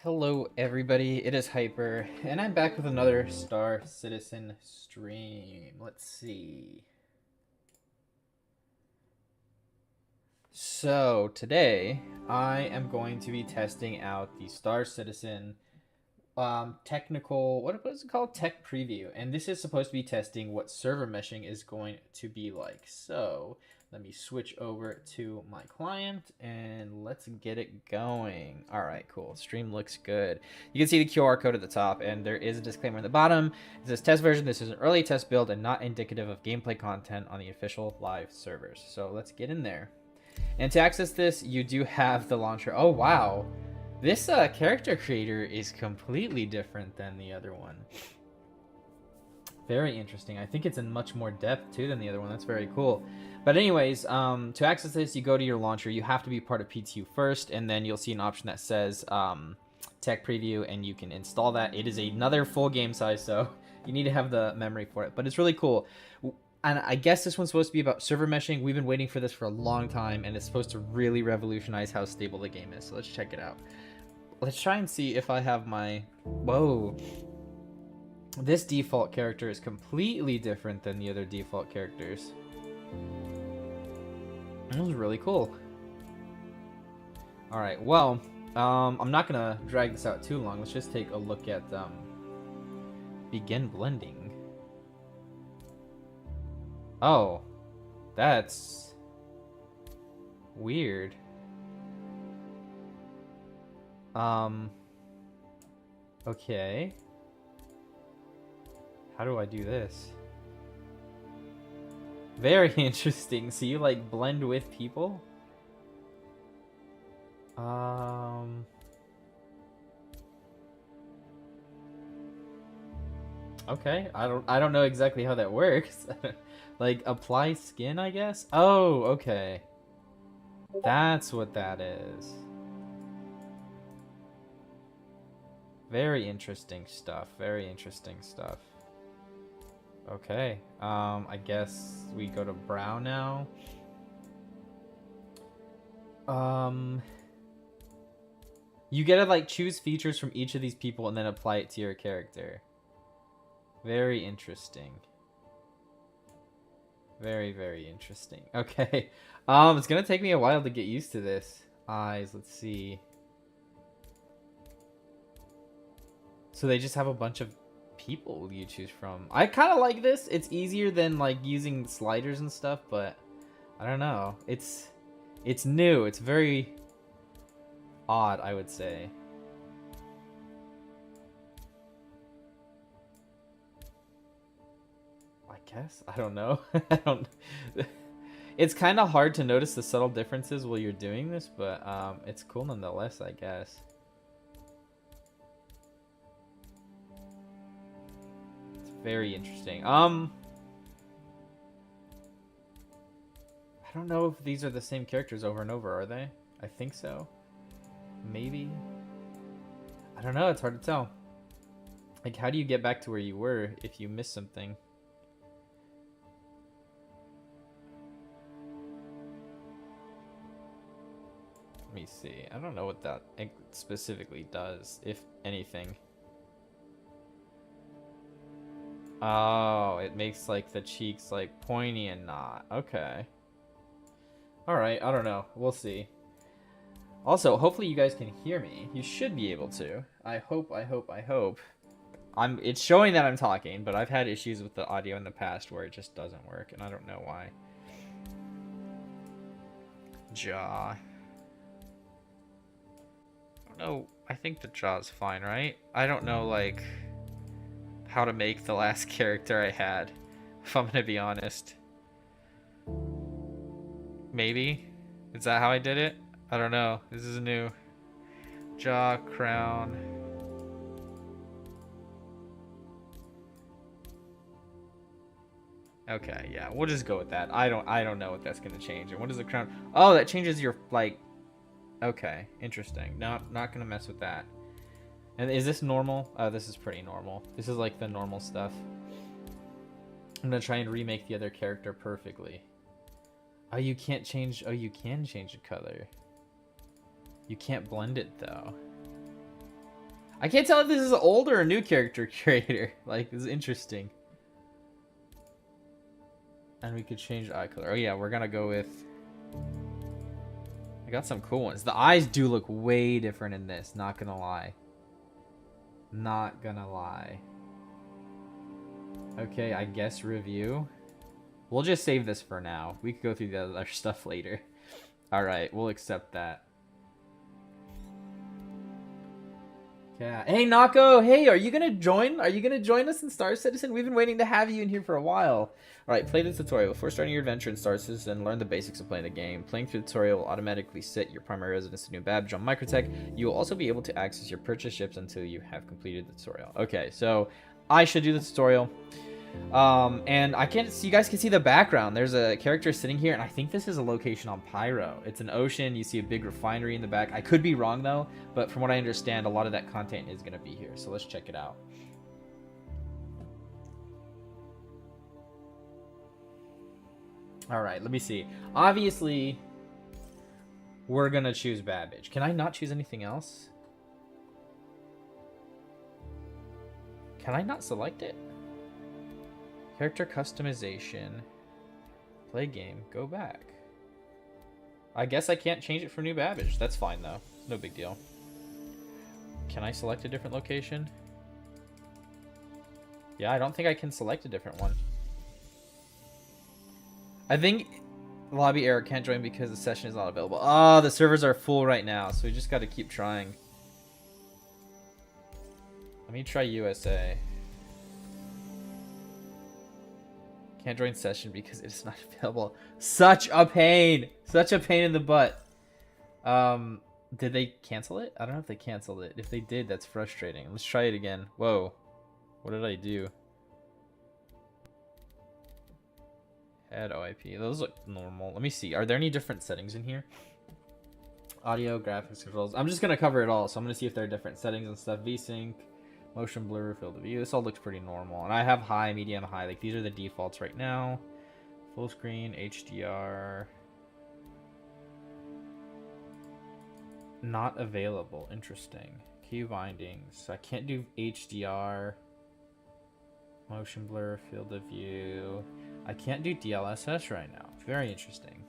Hello everybody, it is Hyper, and I'm back with another Star Citizen stream. Let's see. So today, I am going to be testing out the Star Citizen technical, what was it called? Tech preview. And this is supposed to be testing what server meshing is going to be like. So let me switch over to my client and let's get it going. All right, cool. Stream looks good. You can see the QR code at the top and there is a disclaimer at the bottom. It says test version. This is an early test build and not indicative of gameplay content on the official live servers. So let's get in there. And to access this, you do have the launcher. Oh, wow. This character creator is completely different than the other one. Very interesting. I think it's in much more depth too than the other one. That's very cool. But anyways, to access this, you go to your launcher. You have to be part of PTU first, and then you'll see an option that says tech preview, and you can install that. It is another full game size, so you need to have the memory for it. But it's really cool. And I guess this one's supposed to be about server meshing. We've been waiting for this for a long time, and it's supposed to really revolutionize how stable the game is. So let's check it out. Let's try and see if I have my... Whoa. This default character is completely different than the other default characters. That was really cool. Alright, well, I'm not going to drag this out too long. Let's just take a look at begin blending. Oh, that's weird. Okay. How do I do this? Very interesting. So you like blend with people? Okay. I don't know exactly how that works. Like apply skin, I guess? Oh, okay. That's what that is. Very interesting stuff. Very interesting stuff. Okay. I guess we go to brown now. You get to like choose features from each of these people and then apply it to your character. Very interesting. Very, very interesting. Okay. It's gonna take me a while to get used to this. Eyes, let's see. So they just have a bunch of people you choose from. I kind of like this. It's easier than like using sliders and stuff, but I don't know. It's new. It's very odd, I would say. I guess. I don't know. I don't. It's kind of hard to notice the subtle differences while you're doing this, but it's cool nonetheless, I guess. Very interesting. I don't know if these are the same characters over and over, are they? I think so. Maybe. I don't know, it's hard to tell. Like, how do you get back to where you were if you miss something? Let me see. I don't know what that specifically does, if anything. Oh, it makes like the cheeks like pointy and not. Okay. Alright, I don't know. We'll see. Also, hopefully you guys can hear me. You should be able to. I hope. It's showing that I'm talking, but I've had issues with the audio in the past where it just doesn't work, and I don't know why. Jaw. I don't know. I think the jaw's fine, right? I don't know, like, how to make the last character I had, if I'm gonna be honest. Maybe? Is that how I did it? I don't know. This is new. Jaw, crown. Okay, yeah, we'll just go with that. I don't know what that's gonna change. And what is the crown? Oh, that changes your like. Okay, interesting. No, not gonna mess with that. And is this normal? Oh, this is pretty normal. This is like the normal stuff. I'm gonna try and remake the other character perfectly. Oh, you can't change. Oh, you can change the color. You can't blend it though. I can't tell if this is an old or a new character creator. Like, this is interesting. And we could change eye color. Oh yeah, we're gonna go with... I got some cool ones. The eyes do look way different in this, not gonna lie. Not gonna lie. Okay, I guess review. We'll just save this for now. We could go through the other stuff later. Alright, we'll accept that. Yeah. Hey, Nako! Hey, are you gonna join? Are you gonna join us in Star Citizen? We've been waiting to have you in here for a while. Alright, play the tutorial. Before starting your adventure in Star Citizen, learn the basics of playing the game. Playing through the tutorial will automatically set your primary residence to New Babbage on Microtech. You will also be able to access your purchase ships until you have completed the tutorial. Okay, so I should do the tutorial. And I can't see, you guys can see the background. There's a character sitting here, and I think this is a location on Pyro. It's an ocean. You see a big refinery in the back. I could be wrong though, but from what I understand, a lot of that content is going to be here. So let's check it out. All right, let me see. Obviously, we're going to choose Babbage. Can I not choose anything else? Can I not select it? Character customization. Play game. Go back. I guess I can't change it for New Babbage. That's fine though. No big deal. Can I select a different location? Yeah, I don't think I can select a different one. I think lobby error, can't join because the session is not available. Oh, the servers are full right now, so we just got to keep trying. Let me try USA. Can't join session because it's not available. Such a pain. Such a pain in the butt. Did they cancel it? I don't know if they canceled it. If they did, that's frustrating. Let's try it again. Whoa. What did I do? Add OIP. Those look normal. Let me see. Are there any different settings in here? Audio, graphics, controls. I'm just going to cover it all. So I'm going to see if there are different settings and stuff. VSync. Motion blur, field of view. This all looks pretty normal. And I have high, medium, high. Like, these are the defaults right now. Full screen, HDR. Not available. Interesting. Key bindings. I can't do HDR. Motion blur, field of view. I can't do DLSS right now. Very interesting.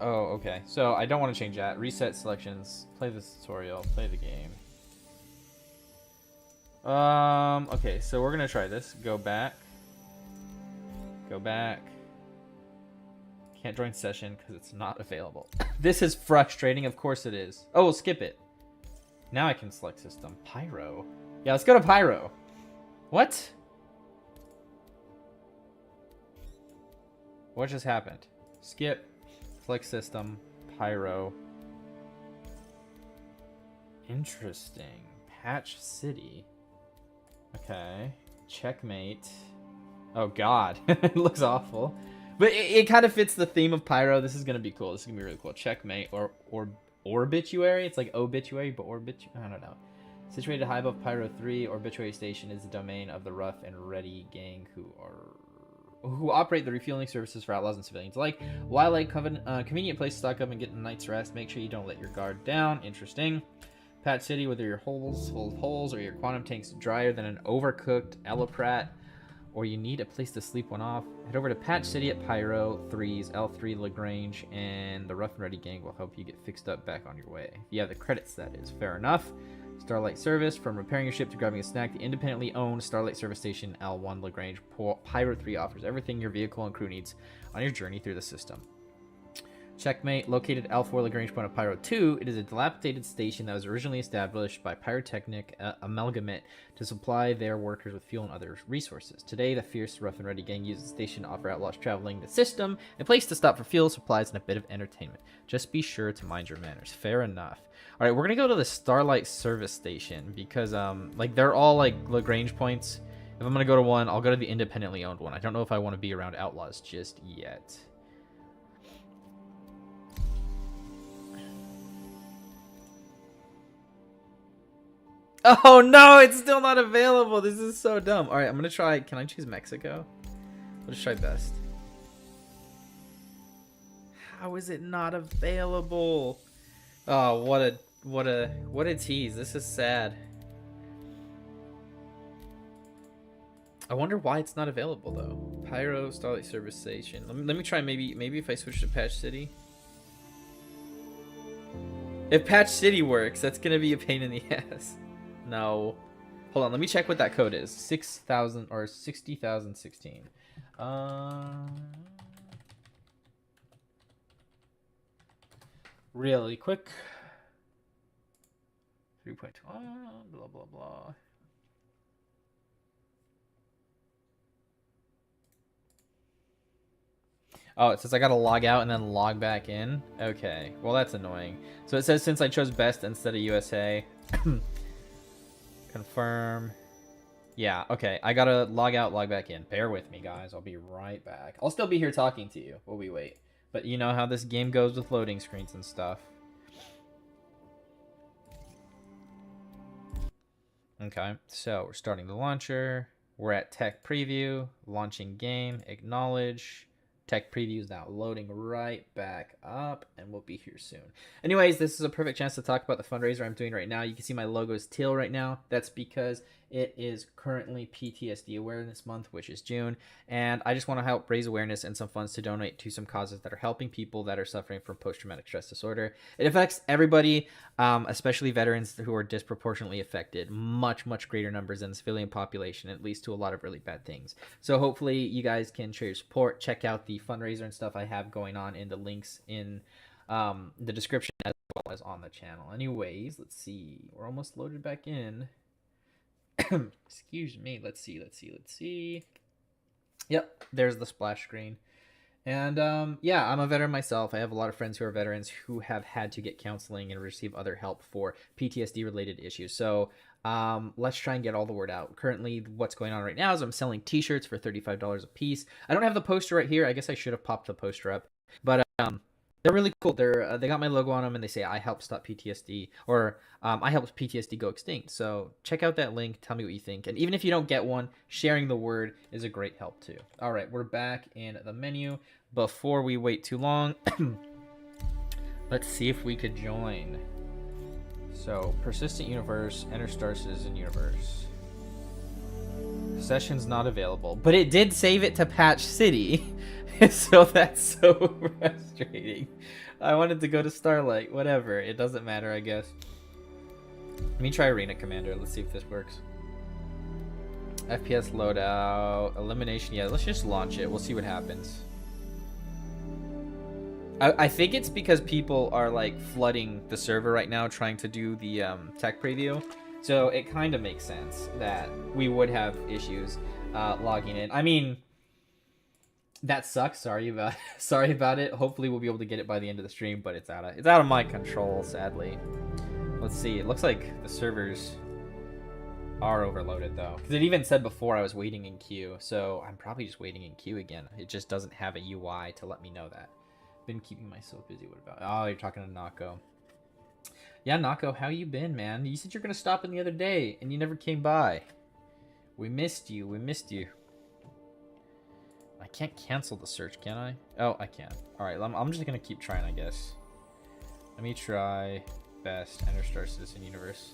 Oh, okay. So I don't want to change that. Reset selections. Play this tutorial. Play the game. Okay, so we're gonna try this. Go back. Go back. Can't join session because it's not available. This is frustrating. Of course it is. Oh, we'll skip it. Now I can select system. Pyro. Yeah, let's go to Pyro. What? What just happened? Skip. Select system. Pyro. Interesting. Patch City. Okay. Checkmate. Oh god. It looks awful. But it kind of fits the theme of Pyro. This is going to be cool. This is going to be really cool. Checkmate or Orbituary. It's like obituary, but I don't know. Situated high above Pyro 3, Orbituary Station is the domain of the Rough and Ready gang who operate the refueling services for outlaws and civilians alike. While a convenient place to stock up and get a night's rest, make sure you don't let your guard down. Interesting. Patch City, whether your holes full of holes or your quantum tank's drier than an overcooked Eliprat, or you need a place to sleep one off, head over to Patch City at Pyro 3's L3 Lagrange, and the Rough and Ready gang will help you get fixed up back on your way. If you have the credits, that is. Fair enough. Starlight Service, from repairing your ship to grabbing a snack, the independently owned Starlight Service Station L1 Lagrange Pyro 3 offers everything your vehicle and crew needs on your journey through the system. Checkmate, located L4 Lagrange point of Pyro 2, it is a dilapidated station that was originally established by Pyrotechnic Amalgamate to supply their workers with fuel and other resources. Today, the fierce Rough and Ready gang uses the station to offer outlaws traveling the system a place to stop for fuel, supplies, and a bit of entertainment. Just be sure to mind your manners. Fair enough. All right, we're gonna go to the Starlight Service Station because like they're all like Lagrange points. If I'm gonna go to one, I'll go to the independently owned one. I don't know if I want to be around outlaws just yet. Oh no, it's still not available. This is so dumb. All right, I'm gonna try. Can I choose Mexico? Let's try best. How is it not available? Oh, what a tease. This is sad. I wonder why it's not available though. Pyro Starlight Service Station. Let me try maybe if I switch to Patch City. If Patch City works, that's gonna be a pain in the ass. No. Hold on, let me check what that code is. 6,000 or 60,016. Really quick. 3.1, blah blah blah. Oh, it says I gotta log out and then log back in. Okay, well that's annoying. So it says since I chose best instead of USA. Confirm. Yeah, okay. I gotta log out, log back in. Bear with me, guys. I'll be right back. I'll still be here talking to you while we wait. But you know how this game goes with loading screens and stuff. Okay, so we're starting the launcher. We're at tech preview, launching game, acknowledge. Tech preview is now loading right back up, and we'll be here soon. Anyways, this is a perfect chance to talk about the fundraiser I'm doing right now. You can see my logo is teal right now. That's because it is currently PTSD Awareness Month, which is June, and I just want to help raise awareness and some funds to donate to some causes that are helping people that are suffering from post-traumatic stress disorder. It affects everybody, especially veterans who are disproportionately affected, much greater numbers than the civilian population. It leads to a lot of really bad things. So hopefully you guys can show your support. Check out the fundraiser and stuff I have going on in the links in the description as well as on the channel. Anyways, let's see. We're almost loaded back in. Excuse me. Let's see. Yep, there's the splash screen. And yeah, I'm a veteran myself. I have a lot of friends who are veterans who have had to get counseling and receive other help for PTSD related issues. So let's try and get all the word out. Currently, what's going on right now is I'm selling t-shirts for $35 a piece. I don't have the poster right here. I guess I should have popped the poster up, but they're really cool. They got my logo on them, and they say I help stop PTSD, or I help PTSD go extinct. So check out that link. Tell me what you think. And even if you don't get one, sharing the word is a great help too. All right, we're back in the menu. Before we wait too long, let's see if we could join. So persistent universe, enter star citizen universe. Session's not available, but it did save it to Patch City. So that's so frustrating. I wanted to go to Starlight. Whatever. It doesn't matter, I guess. Let me try Arena Commander. Let's see if this works. FPS loadout. Elimination. Yeah, let's just launch it. We'll see what happens. I think it's because people are like flooding the server right now trying to do the tech preview. So it kind of makes sense that we would have issues logging in. I mean, that sucks. Sorry about it. Hopefully we'll be able to get it by the end of the stream, but it's out of my control, sadly. Let's see. It looks like the servers are overloaded though, because it even said before I was waiting in queue. So I'm probably just waiting in queue again. It just doesn't have a UI to let me know that. Been keeping myself busy. What about? Oh, you're talking to Nako. Yeah, Nako, how you been, man? You said you're gonna stop in the other day, and you never came by. We missed you. I can't cancel the search, can I? Oh, I can. All right, I'm just gonna keep trying, I guess. Let me try best enter star citizen universe.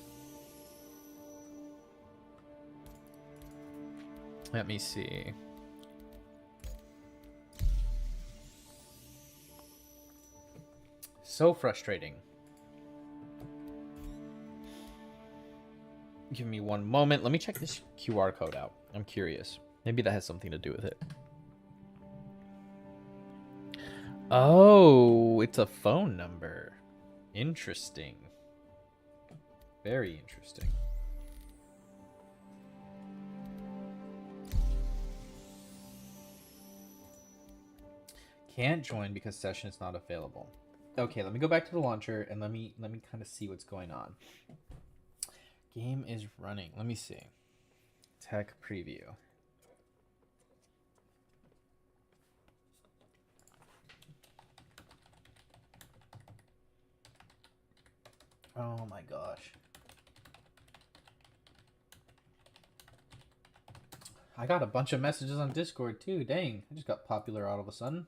Let me see. So frustrating. Give me one moment. Let me check this QR code out. I'm curious. Maybe that has something to do with it. Oh, it's a phone number. Interesting. Very interesting. Can't join because session is not available. Okay, let me go back to the launcher and let me kind of see what's going on. Game is running. Let me see. Tech preview. Oh my gosh. I got a bunch of messages on Discord too. Dang, I just got popular all of a sudden.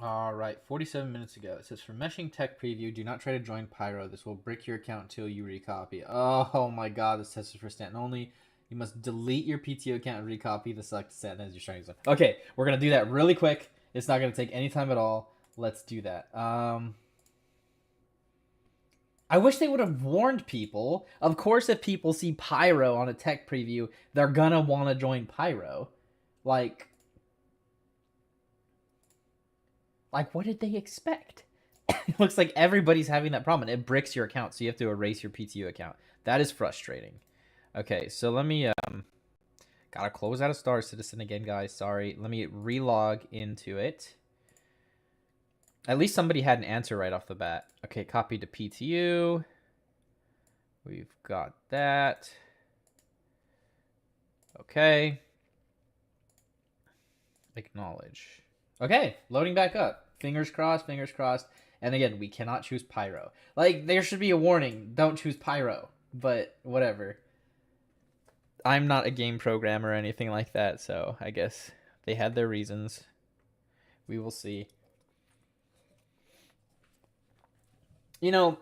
All right, 47 minutes ago. It says, for meshing tech preview, do not try to join Pyro. This will brick your account until you recopy. Oh my god, this test is for Stanton only. You must delete your PTO account and recopy the selected Stanton as your starting zone. Okay, we're going to do that really quick. It's not going to take any time at all. Let's do that. I wish they would have warned people. Of course, if people see Pyro on a tech preview, they're going to want to join Pyro. Like, what did they expect? It looks like everybody's having that problem. It bricks your account, so you have to erase your PTU account. That is frustrating. Okay, so let me gotta close out of Star Citizen again, guys. Sorry. Let me relog into it. At least somebody had an answer right off the bat. Okay, copy to PTU. We've got that. Okay. Acknowledge. Okay, loading back up. Fingers crossed, fingers crossed. And again, we cannot choose Pyro. Like, there should be a warning. Don't choose Pyro. But, whatever. I'm not a game programmer or anything like that, so I guess they had their reasons. We will see. You know,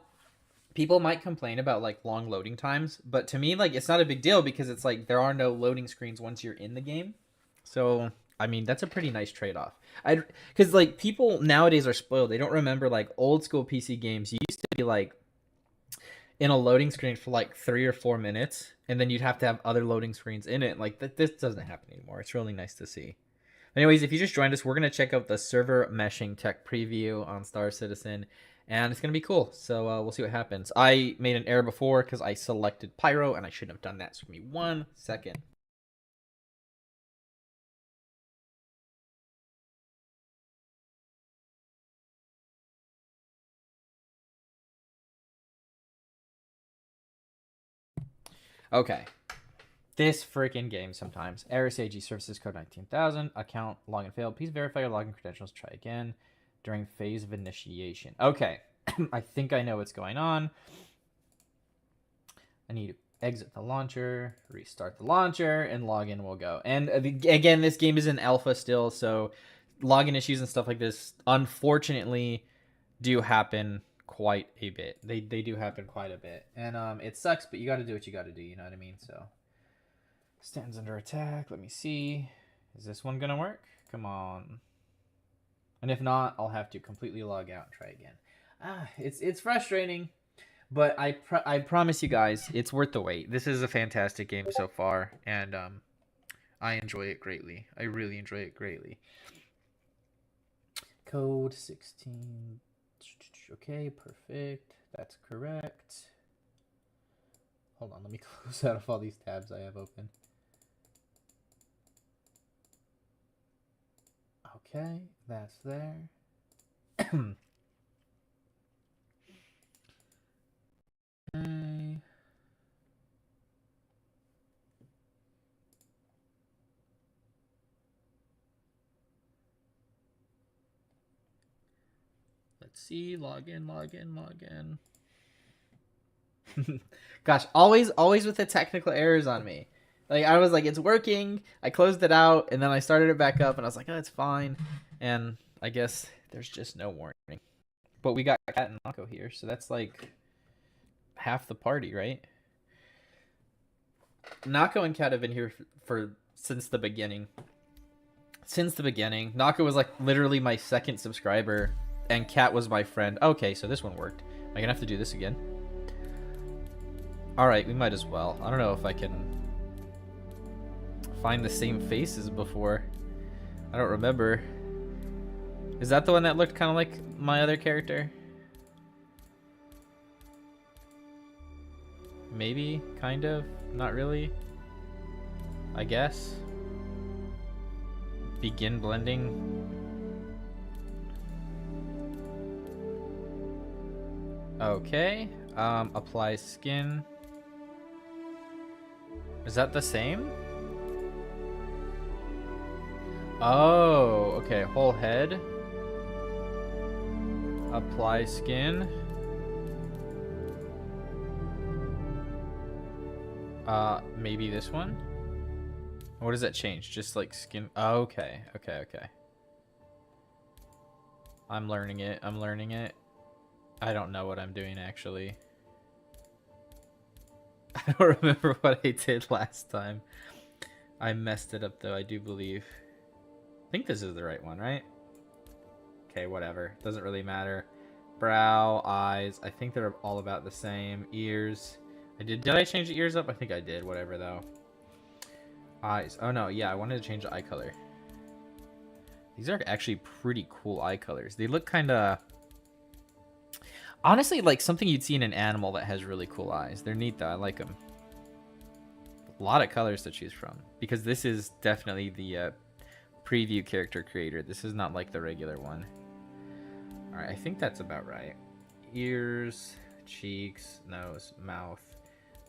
people might complain about, like, long loading times. But to me, like, it's not a big deal because it's like there are no loading screens once you're in the game. So, I mean, that's a pretty nice trade-off. Because, like, people nowadays are spoiled. They don't remember, like, old school PC games. You used to be, like, in a loading screen for, like, 3 or 4 minutes, and then you'd have to have other loading screens in it. Like, this doesn't happen anymore. It's really nice to see. Anyways, if you just joined us, we're going to check out the server meshing tech preview on Star Citizen, and it's going to be cool. So, we'll see what happens. I made an error before because I selected Pyro, and I shouldn't have done that. So, give me 1 second. Okay. This freaking game sometimes. Error AG services code 19,000. Account login failed. Please verify your login credentials. Try again during phase of initiation. Okay. I think I know what's going on. I need to exit the launcher, restart the launcher, and login will go. And again, this game is in alpha still, so login issues and stuff like this, unfortunately, do happen quite a bit. They do happen quite a bit. And it sucks, but you got to do what you got to do, you know what I mean? So, Stanton's under attack. Let me see. Is this one going to work? Come on. And if not, I'll have to completely log out and try again. It's frustrating, but I promise you guys, it's worth the wait. This is a fantastic game so far, and I enjoy it greatly. I really enjoy it greatly. Code 16. Okay, perfect. That's correct. Hold on, let me close out of all these tabs I have open. Okay, that's there. Okay. Let's see, log in. Gosh, always with the technical errors on me. Like, I was like, it's working. I closed it out, and then I started it back up, and I was like, oh, it's fine. And I guess there's just no warning. But we got Kat and Nako here, so that's like half the party, right? Nako and Kat have been here for since the beginning. Since the beginning. Nako was like literally my second subscriber, and Kat was my friend. Okay, so this one worked. Am I gonna have to do this again? Alright, we might as well. I don't know if I can find the same face as before. I don't remember. Is that the one that looked kind of like my other character? Maybe, kind of, not really. I guess. Begin blending. Okay. Apply skin. Is that the same? Oh, okay. Whole head. Apply skin. Maybe this one? What does that change? Just like skin. Oh, okay. Okay. I'm learning it. I'm learning it. I don't know what I'm doing, actually. I don't remember what I did last time. I messed it up, though, I do believe. I think this is the right one, right? Okay, whatever. Doesn't really matter. Brow, eyes. I think they're all about the same. Ears. Did I change the ears up? I think I did. Whatever, though. Eyes. Oh, no. Yeah, I wanted to change the eye color. These are actually pretty cool eye colors. They look kind of... honestly, like something you'd see in an animal that has really cool eyes. They're neat, though. I like them. A lot of colors to choose from. Because this is definitely the preview character creator. This is not like the regular one. Alright, I think that's about right. Ears, cheeks, nose, mouth.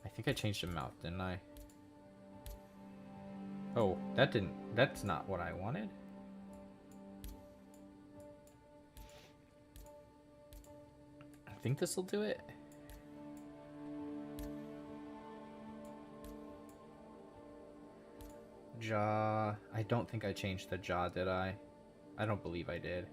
I think I changed the mouth, didn't I? Oh, that's not what I wanted. I think this will do it. Jaw. I don't think I changed the jaw, did I? I don't believe I did.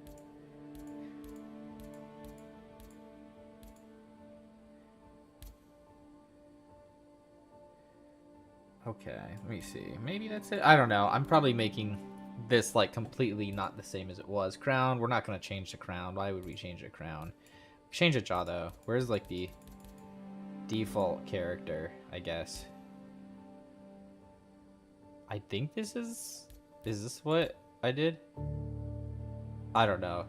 Okay, let me see. Maybe that's it. I don't know. I'm probably making this like completely not the same as it was. Crown. We're not going to change the crown. Why would we change the crown? Change the jaw, though. Where's like the default character, I guess? I think this is this what I did? I don't know.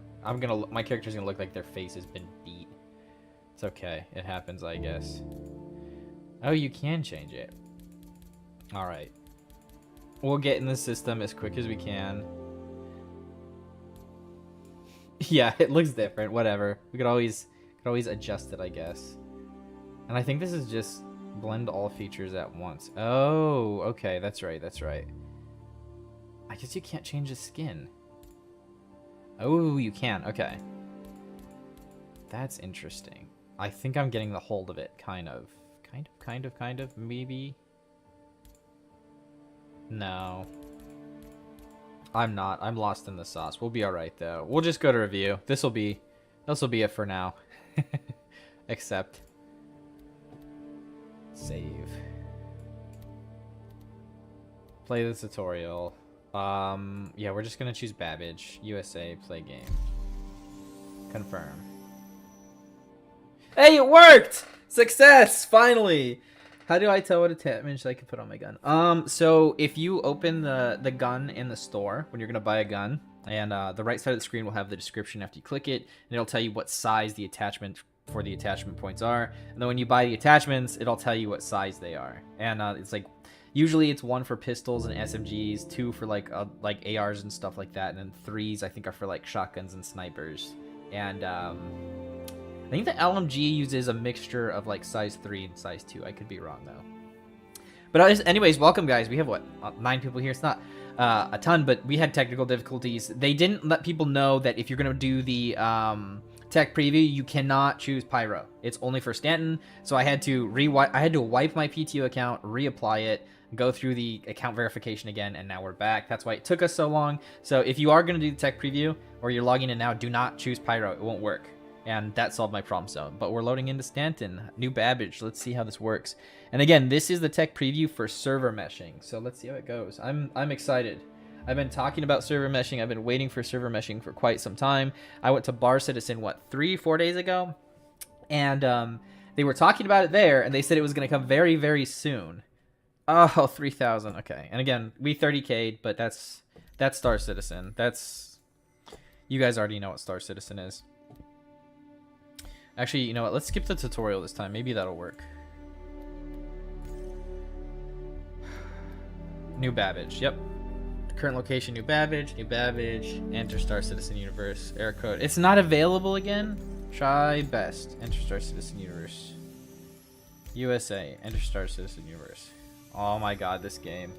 My character's gonna look like their face has been beat. It's okay. It happens, I guess. Oh, you can change it. Alright. We'll get in the system as quick as we can. Yeah, it looks different. Whatever. We could always adjust it, I guess. And I think this is just blend all features at once. Oh, okay. That's right. That's right. I guess you can't change the skin. Oh, you can. Okay. That's interesting. I think I'm getting the hold of it. Kind of. Maybe. No. I'm not. I'm lost in the sauce. We'll be alright, though. We'll just go to review. This will be it for now. Accept. Save. Play the tutorial. Yeah, we're just gonna choose Babbage. USA, play game. Confirm. Hey, it worked! Success! Finally! How do I tell what attachments I can put on my gun? So if you open the gun in the store when you're gonna buy a gun, and the right side of the screen will have the description after you click it, and it'll tell you what size the attachment for the attachment points are. And then when you buy the attachments, it'll tell you what size they are. And it's like usually it's 1 for pistols and SMGs, 2 for like ARs and stuff like that, and then 3s I think are for like shotguns and snipers. And I think the LMG uses a mixture of like size 3 and size 2. I could be wrong though. But anyways, welcome guys. We have what, 9 people here. It's not a ton, but we had technical difficulties. They didn't let people know that if you're gonna do the tech preview, you cannot choose Pyro. It's only for Stanton. So I had to wipe my PTO account, reapply it, go through the account verification again, and now we're back. That's why it took us so long. So if you are gonna do the tech preview or you're logging in now, do not choose Pyro. It won't work. And that solved my problem zone. But we're loading into Stanton, new Babbage. Let's see how this works. And again, this is the tech preview for server meshing. So let's see how it goes. I'm excited. I've been talking about server meshing. I've been waiting for server meshing for quite some time. I went to Bar Citizen, what, 3-4 days ago? And they were talking about it there, and they said it was going to come very, very soon. Oh, 3,000. Okay. And again, we 30K'd, but that's Star Citizen. You guys already know what Star Citizen is. Actually, you know what? Let's skip the tutorial this time. Maybe that'll work. New Babbage. Yep. Current location, new Babbage. Enter Star Citizen Universe. Error code. It's not available again? Try best. Enter Star Citizen Universe. USA. Enter Star Citizen Universe. Oh my god, this game.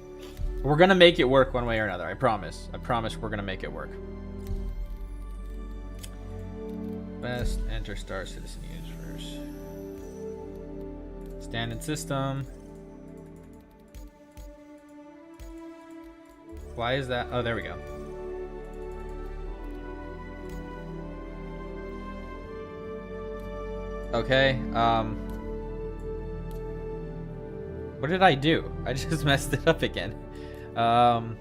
We're gonna make it work one way or another. I promise. I promise we're gonna make it work. Best. Enter Star Citizen Universe. Standard system. Why is that? Oh, there we go. Okay. What did I do? I just messed it up again. I'm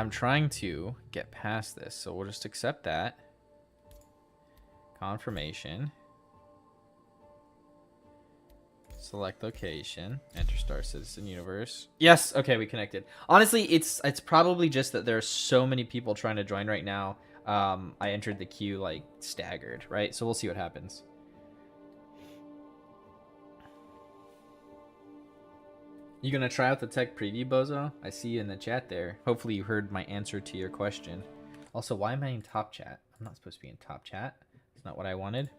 trying to get past this, so we'll just accept that. Confirmation. Select location. Enter Star Citizen Universe. Yes. Okay, we connected. Honestly, it's probably just that there are so many people trying to join right now. I entered the queue like staggered, right? So we'll see what happens. You gonna try out the tech preview, Bozo? I see you in the chat there. Hopefully you heard my answer to your question. Also, why am I in top chat? I'm not supposed to be in top chat. It's not what I wanted.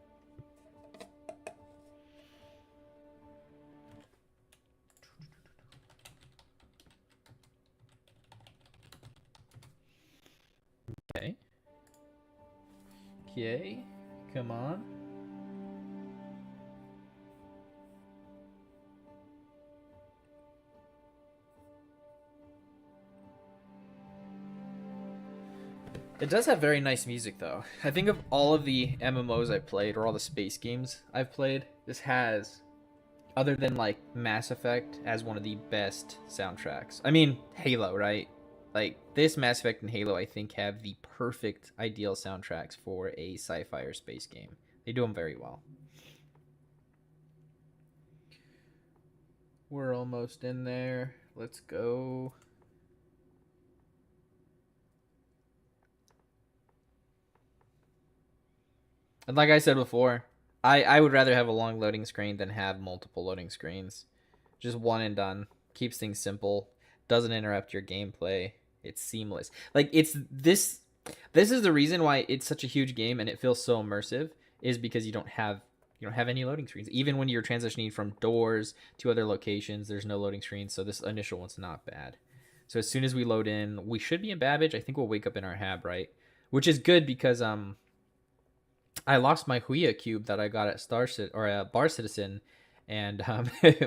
Okay. Okay. Come on. It does have very nice music, though. I think of all of the MMOs I've played, or all the space games I've played, this has, other than like Mass Effect, as one of the best soundtracks. I mean, Halo, right? Like, this Mass Effect and Halo, I think, have the perfect, ideal soundtracks for a sci-fi or space game. They do them very well. We're almost in there. Let's go. And like I said before, I would rather have a long loading screen than have multiple loading screens. Just one and done. Keeps things simple. Doesn't interrupt your gameplay. It's seamless. Like, it's this is the reason why it's such a huge game and it feels so immersive, is because you don't have any loading screens. Even when you're transitioning from doors to other locations, there's no loading screens, so this initial one's not bad. So as soon as we load in, we should be in Babbage. I think we'll wake up in our hab, right? Which is good because I lost my Huia cube that I got at Bar Citizen, and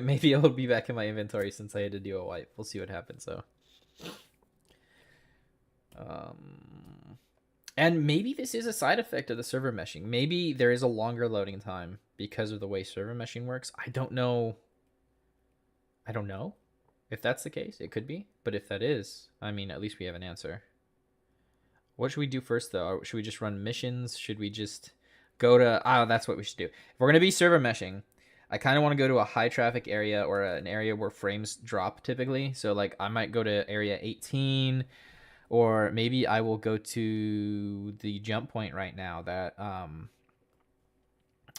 maybe it'll be back in my inventory since I had to do a wipe. We'll see what happens, though. And maybe this is a side effect of the server meshing. Maybe there is a longer loading time because of the way server meshing works. I don't know. If that's the case, it could be. But if that is, I mean, at least we have an answer. What should we do first, though? Should we just run missions? Should we just go to... Oh, that's what we should do. If we're going to be server meshing, I kind of want to go to a high traffic area, or an area where frames drop typically. So, like, I might go to area 18, or maybe I will go to the jump point right now that...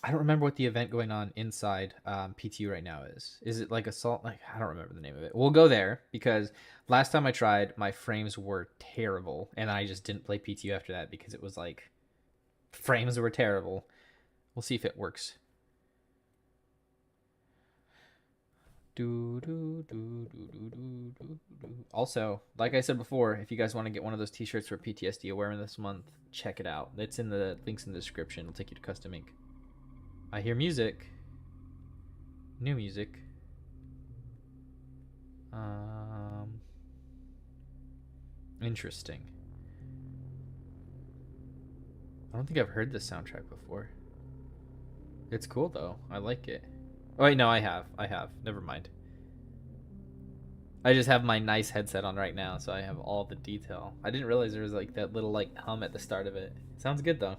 I don't remember what the event going on inside PTU right now is. Is it like Assault? Like, I don't remember the name of it. We'll go there because last time I tried, my frames were terrible, and I just didn't play PTU after that because it was like frames were terrible. We'll see if it works. Also, like I said before, if you guys want to get one of those t-shirts for PTSD Awareness this month, check it out. It's in the links in the description. It'll take you to custom ink. I hear music. New music. Interesting. I don't think I've heard this soundtrack before. It's cool though. I like it. Oh wait, no, I have. Never mind. I just have my nice headset on right now, so I have all the detail. I didn't realize there was like that little like hum at the start of it. Sounds good though.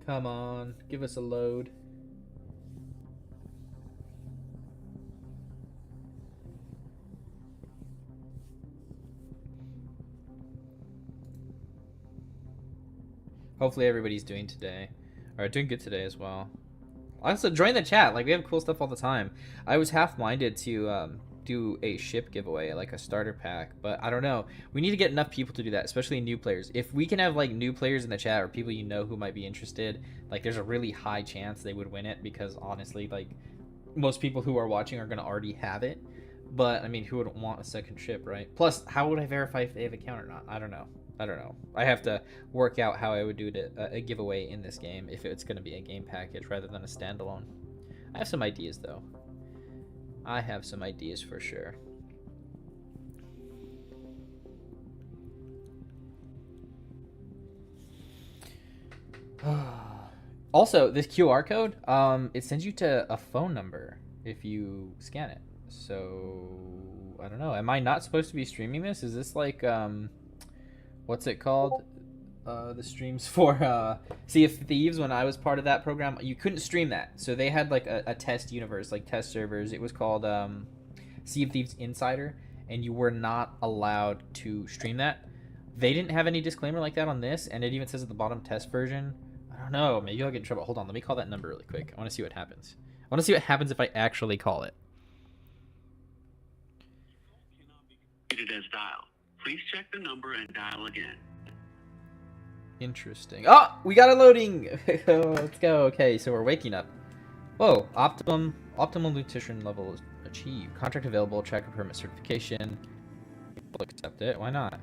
Come on, give us a load. Hopefully everybody's doing good today as well. Also, join the chat. Like, we have cool stuff all the time. I was half-minded to do a ship giveaway, like a starter pack, but I don't know. We need to get enough people to do that, especially new players. If we can have like new players in the chat, or people you know who might be interested, like there's a really high chance they would win it, because honestly, like most people who are watching are going to already have it. But I mean, who wouldn't want a second ship, right? Plus, how would I verify if they have an account or not? I don't know. I have to work out how I would do a giveaway in this game if it's going to be a game package rather than a standalone. I have some ideas, though. I have some ideas for sure. Also, this QR code, it sends you to a phone number if you scan it. So, I don't know. Am I not supposed to be streaming this? Is this like, what's it called? The streams for Sea of Thieves. When I was part of that program, you couldn't stream that. So they had like a test universe, like test servers. It was called Sea of Thieves Insider, and you were not allowed to stream that. They didn't have any disclaimer like that on this, and it even says at the bottom test version. I don't know. Maybe I'll get in trouble. Hold on. Let me call that number really quick. I want to see what happens. I want to see what happens if I actually call it. It as dial. Please check the number and dial again. Interesting. Oh, we got a loading. Let's go. Okay, so we're waking up. Whoa, optimal nutrition level is achieved. Contract available. Tracker permit certification. We'll accept it. Why not?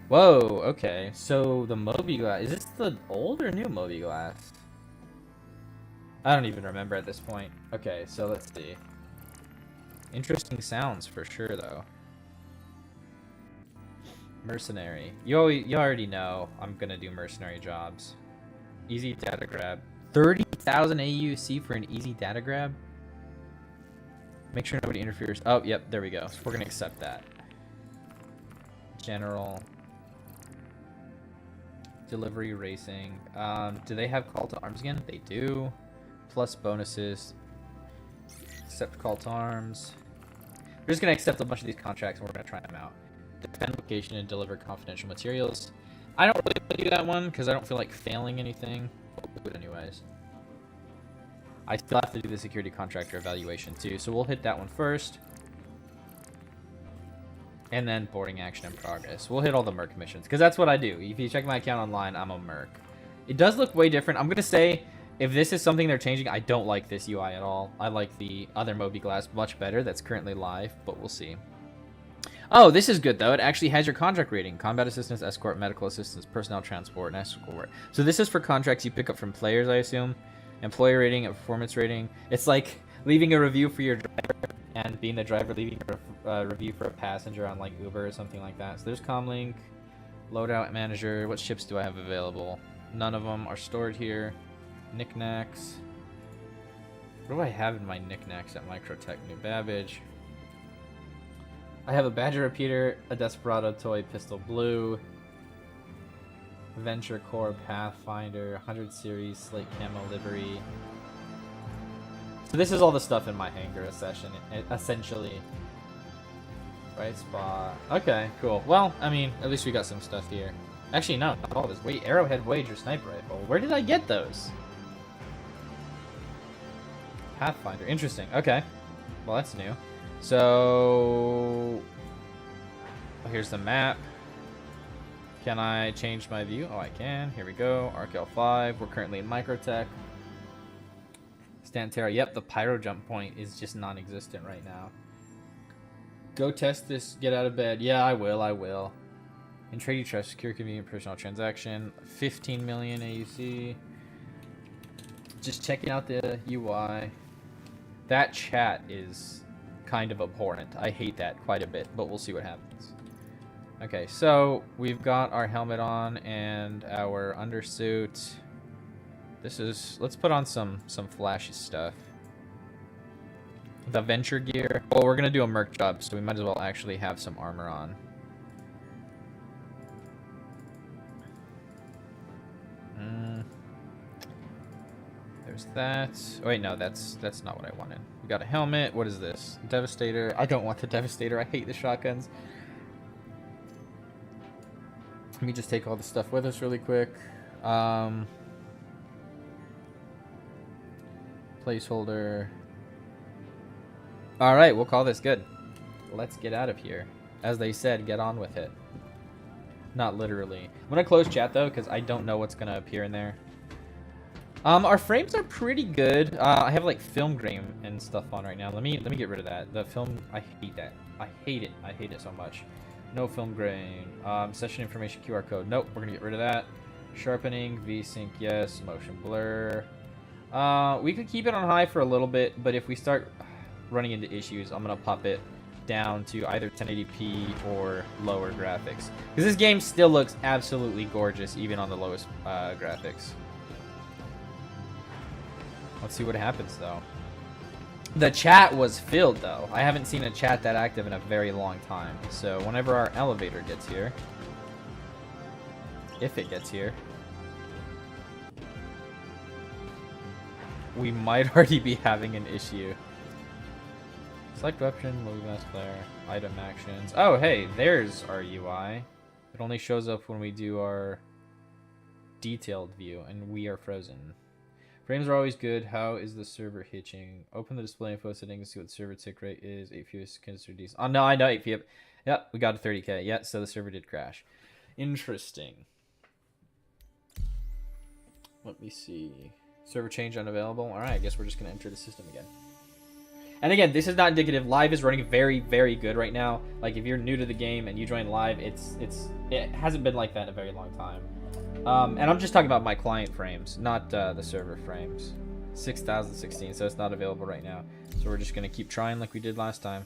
Whoa. Okay. So the Moby glass, is this the old or new Moby glass? I don't even remember at this point. Okay, so let's see. Interesting sounds for sure, though. Mercenary. You already know I'm gonna do mercenary jobs. Easy data grab. 30,000 AUC for an easy data grab. Make sure nobody interferes. Oh, yep, there we go. We're gonna accept that. General. Delivery racing. Do they have call to arms again? They do. Plus bonuses. Accept call to arms. We're just gonna accept a bunch of these contracts and we're gonna try them out. Defend location and deliver confidential materials. I don't really want to do that one because I don't feel like failing anything. But we'll do it anyways. I still have to do the security contractor evaluation too, so we'll hit that one first. And then boarding action in progress. We'll hit all the merc missions because that's what I do. If you check my account online, I'm a merc. It does look way different. I'm gonna say, if this is something they're changing, I don't like this UI at all. I like the other Moby Glass much better. That's currently live, but we'll see. Oh, this is good, though. It actually has your contract rating. Combat assistance, escort, medical assistance, personnel transport, and escort. So this is for contracts you pick up from players, I assume. Employee rating and performance rating. It's like leaving a review for your driver and being the driver leaving a review for a passenger on, like, Uber or something like that. So there's Comlink, loadout manager. What ships do I have available? None of them are stored here. Knickknacks. What do I have in my knickknacks at Microtech? New Babbage. I have a Badger repeater, a Desperado toy pistol blue, Venture Core Pathfinder, 100 series slate camo livery. So this is all the stuff in my hangar essentially. Right spot. Okay, cool. Well, I mean, at least we got some stuff here. Actually, no, not all this. Wait, Arrowhead Wager sniper rifle. Where did I get those? Pathfinder. Interesting. Okay. Well, that's new. So, here's the map. Can I change my view? Oh, I can. Here we go. ArcL5. We're currently in Microtech. Stanton. Yep, the pyro jump point is just non-existent right now. Go test this. Get out of bed. Yeah, I will. In trade you trust. Secure, convenient, personal transaction. 15 million AUC. Just checking out the UI. That chat is kind of abhorrent. I hate that quite a bit, but we'll see what happens. Okay, so we've got our helmet on and our undersuit. Let's put on some flashy stuff. The venture gear. Well, we're gonna do a merc job, so we might as well actually have some armor on. There's that. Oh, wait, no, that's not what I wanted. We got a helmet. What is this? Devastator. I don't want the Devastator. I hate the shotguns. Let me just take all the stuff with us really quick. Placeholder. All right, we'll call this good. Let's get out of here. As they said, get on with it. Not literally. I'm gonna close chat though, because I don't know what's gonna appear in there. Our frames are pretty good. I have like film grain and stuff on right now. Let me get rid of that. The film, I hate that. I hate it. I hate it so much. No film grain. Session information QR code. Nope, we're gonna get rid of that. Sharpening, VSync, yes. Motion blur. We could keep it on high for a little bit, but if we start running into issues, I'm gonna pop it down to either 1080p or lower graphics. Because this game still looks absolutely gorgeous, even on the lowest graphics. Let's see what happens, though. The chat was filled, though. I haven't seen a chat that active in a very long time. So whenever our elevator gets here, if it gets here, we might already be having an issue. Select weapon, move mass player, item actions. Oh, hey, there's our UI. It only shows up when we do our detailed view, and we are frozen. Frames are always good. How is the server hitching? Open the display info settings, see what the server tick rate is. 8 FPS considered decent. Oh, no, I know 8 FPS. Yep, we got a 30K. Yeah, so the server did crash. Interesting. Let me see. Server change unavailable. All right, I guess we're just going to enter the system again. And again, this is not indicative. Live is running very, very good right now. Like, if you're new to the game and you join live, it hasn't been like that in a very long time. And I'm just talking about my client frames, not the server frames. 6016, so it's not available right now. So we're just going to keep trying like we did last time.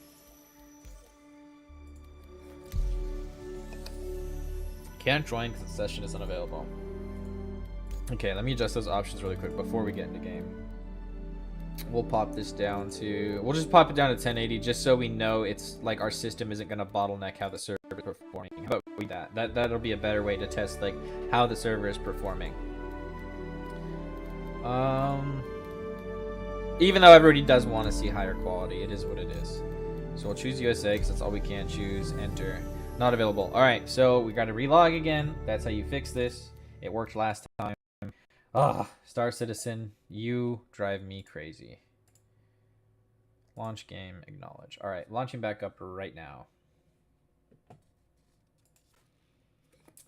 Can't join because the session is unavailable. Okay, let me adjust those options really quick before we get into game. We'll pop this down to... We'll just pop it down to 1080 just so we know it's like our system isn't going to bottleneck how the server is performing. How about we do that? That'll be a better way to test like how the server is performing. Even though everybody does want to see higher quality, it is what it is. So we'll choose USA because that's all we can choose. Enter. Not available. Alright, so we got to relog again. That's how you fix this. It worked last time. Ah, Star Citizen, you drive me crazy. Launch game, acknowledge. All right, launching back up right now.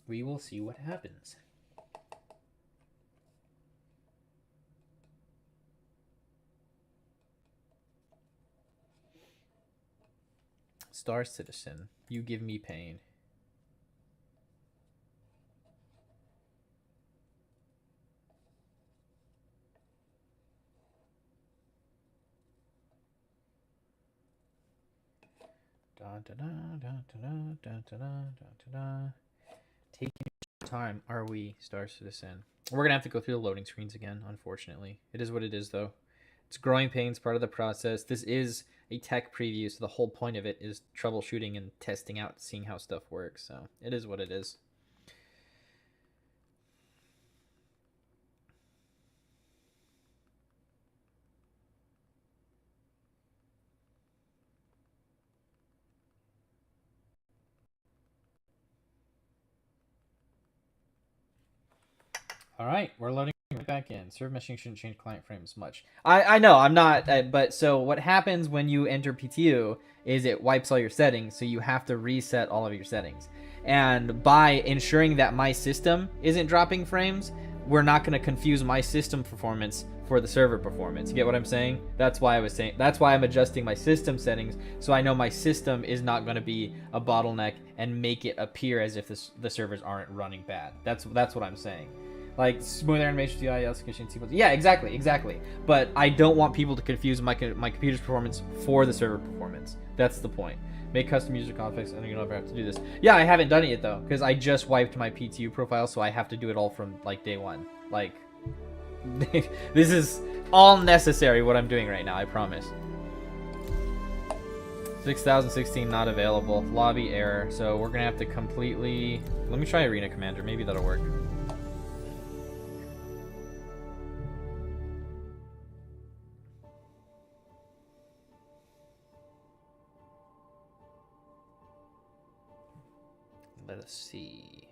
We will see what happens. Star Citizen, you give me pain. Taking your time, are we, Star Citizen? We're gonna have to go through the loading screens again, unfortunately. It is what it is, though. It's growing pains, part of the process. This is a tech preview, so the whole point of it is troubleshooting and testing out, seeing how stuff works. So it is what it is. All right, we're loading back in. Server meshing shouldn't change client frames much. I know, I'm not, but so what happens when you enter PTU is it wipes all your settings, so you have to reset all of your settings. And by ensuring that my system isn't dropping frames, we're not going to confuse my system performance for the server performance. You get what I'm saying? That's why I'm adjusting my system settings, so I know my system is not going to be a bottleneck and make it appear as if the servers aren't running bad. That's what I'm saying. Like smoother animation with UI, execution, yeah, exactly. But I don't want people to confuse my computer's performance for the server performance. That's the point. Make custom user configs, and you don't ever have to do this. Yeah, I haven't done it yet though, because I just wiped my PTU profile, so I have to do it all from like day one. Like, this is all necessary what I'm doing right now. I promise. 6016 not available. Lobby error. So we're gonna have to completely. Let me try Arena Commander. Maybe that'll work. Let us see.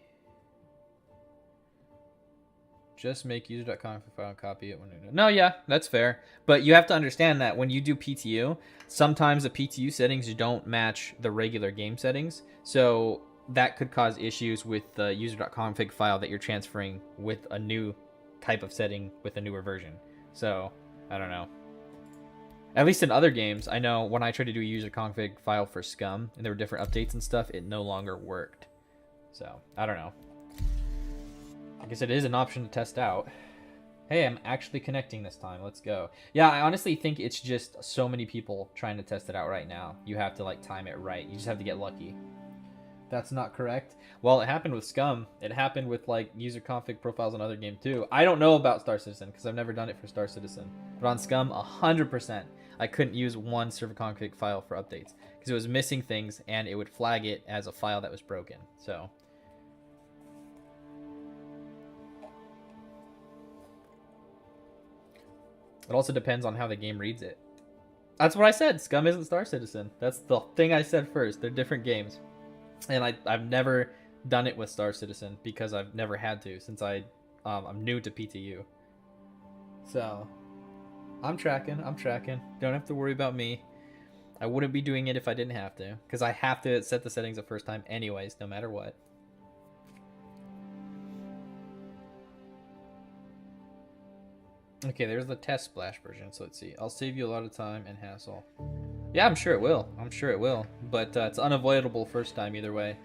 Just make user.conf file and copy it when you're done. No, yeah, that's fair. But you have to understand that when you do PTU, sometimes the PTU settings don't match the regular game settings. So that could cause issues with the user.config file that you're transferring with a new type of setting with a newer version. So, I don't know. At least in other games, I know when I tried to do a user config file for Scum, and there were different updates and stuff, it no longer worked. So, I don't know. I guess it is an option to test out. Hey, I'm actually connecting this time. Let's go. Yeah, I honestly think it's just so many people trying to test it out right now. You have to like time it right. You just have to get lucky. That's not correct. Well, it happened with Scum. It happened with like user config profiles on other game too. I don't know about Star Citizen because I've never done it for Star Citizen. But on Scum, 100%, I couldn't use one server config file for updates because it was missing things and it would flag it as a file that was broken. So it also depends on how the game reads it. That's what I said. Scum isn't Star Citizen. That's the thing I said first. They're different games. And I've never done it with Star Citizen because I've never had to since I'm new to PTU. So I'm tracking. Don't have to worry about me. I wouldn't be doing it if I didn't have to because I have to set the settings the first time anyways, no matter what. Okay, there's the test splash version. So let's see. I'll save you a lot of time and hassle. Yeah, I'm sure it will. But it's unavoidable first time either way.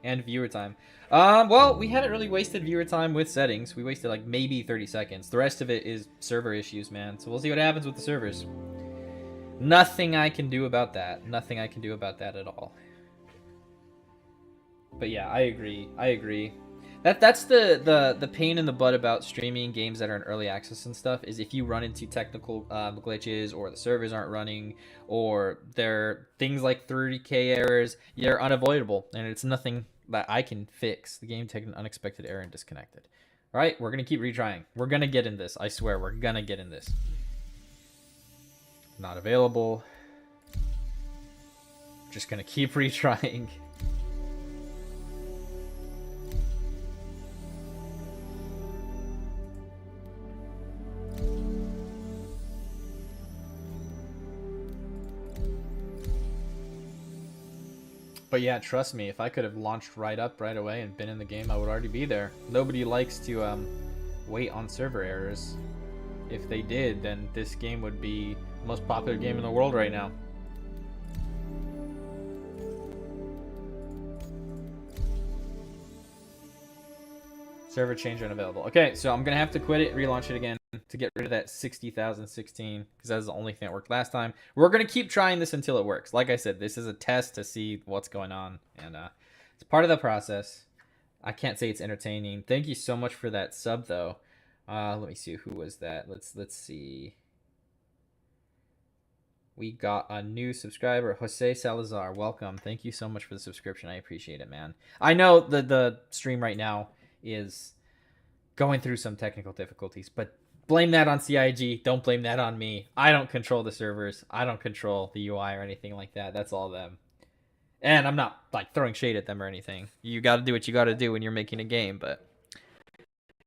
And viewer time. Well, we haven't really wasted viewer time with settings. We wasted like maybe 30 seconds. The rest of it is server issues, man. So we'll see what happens with the servers. Nothing I can do about that. Nothing I can do about that at all. But yeah, I agree. That's the pain in the butt about streaming games that are in early access and stuff is if you run into technical glitches or the servers aren't running or there things like 30k errors, they're unavoidable and it's nothing that I can fix. The game taking an unexpected error and disconnected. All right, we're gonna keep retrying. We're gonna get in this. I swear, we're gonna get in this. Not available. Just gonna keep retrying. But yeah, trust me, if I could have launched right away and been in the game, I would already be there. Nobody likes to wait on server errors. If they did, then this game would be the most popular game in the world right now. Server change unavailable. Okay, so I'm going to have to quit it, relaunch it again to get rid of that 60,016 because that's the only thing that worked last time. We're going to keep trying this until it works. Like I said, this is a test to see what's going on, and it's part of the process. I can't say it's entertaining. Thank you so much for that sub, though. Let me see, who was that? Let's see. We got a new subscriber, Jose Salazar. Welcome. Thank you so much for the subscription. I appreciate it, man. I know the stream right now is going through some technical difficulties, but blame that on CIG. Don't blame that on me. I don't control the servers. I don't control the UI or anything like that. That's all them. And I'm not like throwing shade at them or anything. You got to do what you got to do when you're making a game, but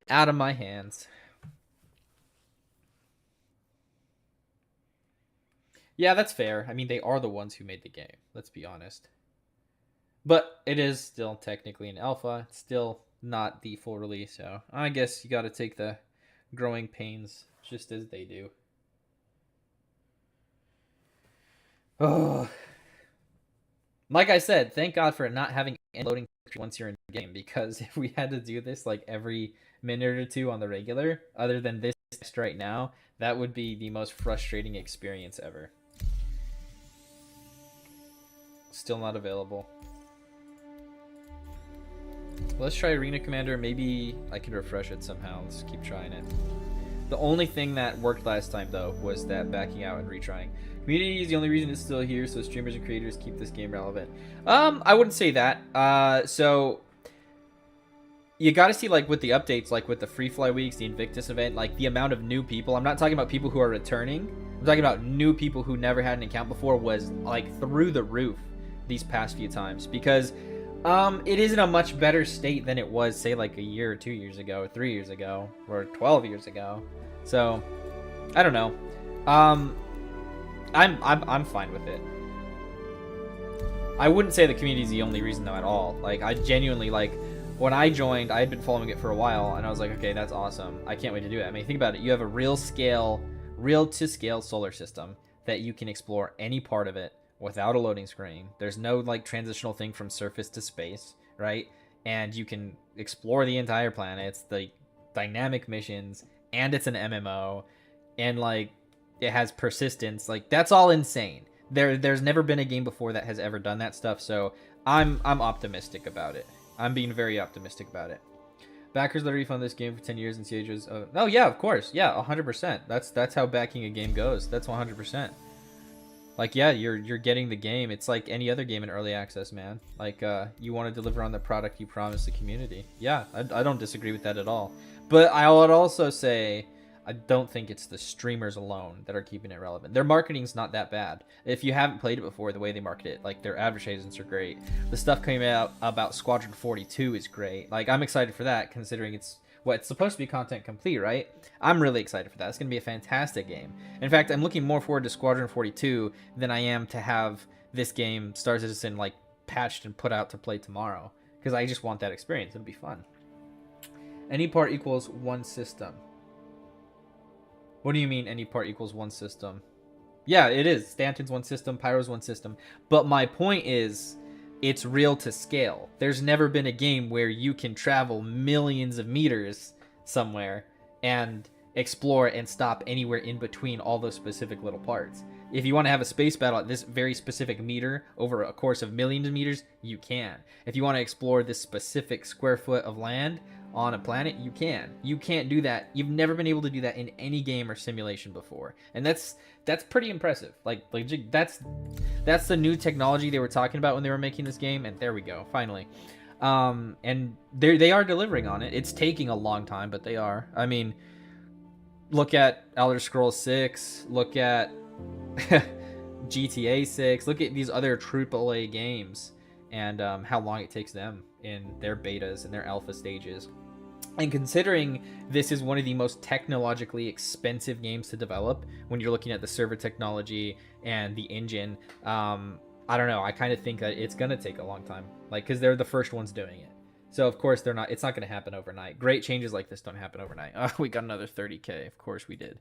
out of my hands. Yeah, that's fair. I mean, they are the ones who made the game. Let's be honest. But it is still technically an alpha. It's still not the full release, so I guess you got to take the growing pains just as they do. Oh, like I said, thank God for not having any loading once you're in the game, because if we had to do this like every minute or two on the regular, other than this right now, that would be the most frustrating experience ever. Still not available. Let's try Arena Commander. Maybe I can refresh it somehow. Let's keep trying it. The only thing that worked last time, though, was that backing out and retrying. Community is the only reason it's still here, so streamers and creators keep this game relevant. I wouldn't say that. So you got to see, like, with the updates, like with the Free Fly Weeks, the Invictus event, like the amount of new people. I'm not talking about people who are returning. I'm talking about new people who never had an account before was, like, through the roof these past few times. Because it is in a much better state than it was, say, like a year or 2 years ago, or 3 years ago, or 12 years ago. So, I don't know. I'm fine with it. I wouldn't say the community is the only reason, though, at all. Like, I genuinely, like, when I joined, I had been following it for a while, and I was like, okay, that's awesome. I can't wait to do it. I mean, think about it. You have a real to scale solar system that you can explore any part of it without a loading screen. There's no like transitional thing from surface to space, right? And you can explore the entire planet. It's the dynamic missions, and it's an MMO, and like it has persistence. Like that's all insane. There's never been a game before that has ever done that stuff. So I'm optimistic about it. I'm being very optimistic about it. Backers let refund this game for 10 years and CHs. Oh yeah, of course. Yeah, 100%. That's how backing a game goes. That's 100%. Like yeah, you're getting the game. It's like any other game in early access, man. Like you want to deliver on the product you promised the community. Yeah, I don't disagree with that at all. But I would also say I don't think it's the streamers alone that are keeping it relevant. Their marketing's not that bad. If you haven't played it before, the way they market it, like their advertisements are great. The stuff coming out about Squadron 42 is great. Like I'm excited for that, considering it's supposed to be content complete, right? I'm really excited for that. It's going to be a fantastic game. In fact, I'm looking more forward to Squadron 42 than I am to have this game, Star Citizen, like patched and put out to play tomorrow, because I just want that experience. It'll be fun. Any part equals one system. What do you mean any part equals one system? Yeah, it is. Stanton's one system, Pyro's one system. But my point is, it's real to scale. There's never been a game where you can travel millions of meters somewhere and explore and stop anywhere in between all those specific little parts. If you want to have a space battle at this very specific meter over a course of millions of meters, you can. If you want to explore this specific square foot of land on a planet, you can. You can't do that. You've never been able to do that in any game or simulation before, and that's pretty impressive. Like that's the new technology they were talking about when they were making this game, and there we go, finally. And they are delivering on it. It's taking a long time, but they are. I mean, look at Elder Scrolls 6. Look at GTA 6. Look at these other AAA games and how long it takes them in their betas and their alpha stages. And considering this is one of the most technologically expensive games to develop, when you're looking at the server technology and the engine, I don't know. I kind of think that it's going to take a long time, like, because they're the first ones doing it. So of course it's not going to happen overnight. Great changes like this don't happen overnight. Oh, we got another 30K. Of course we did.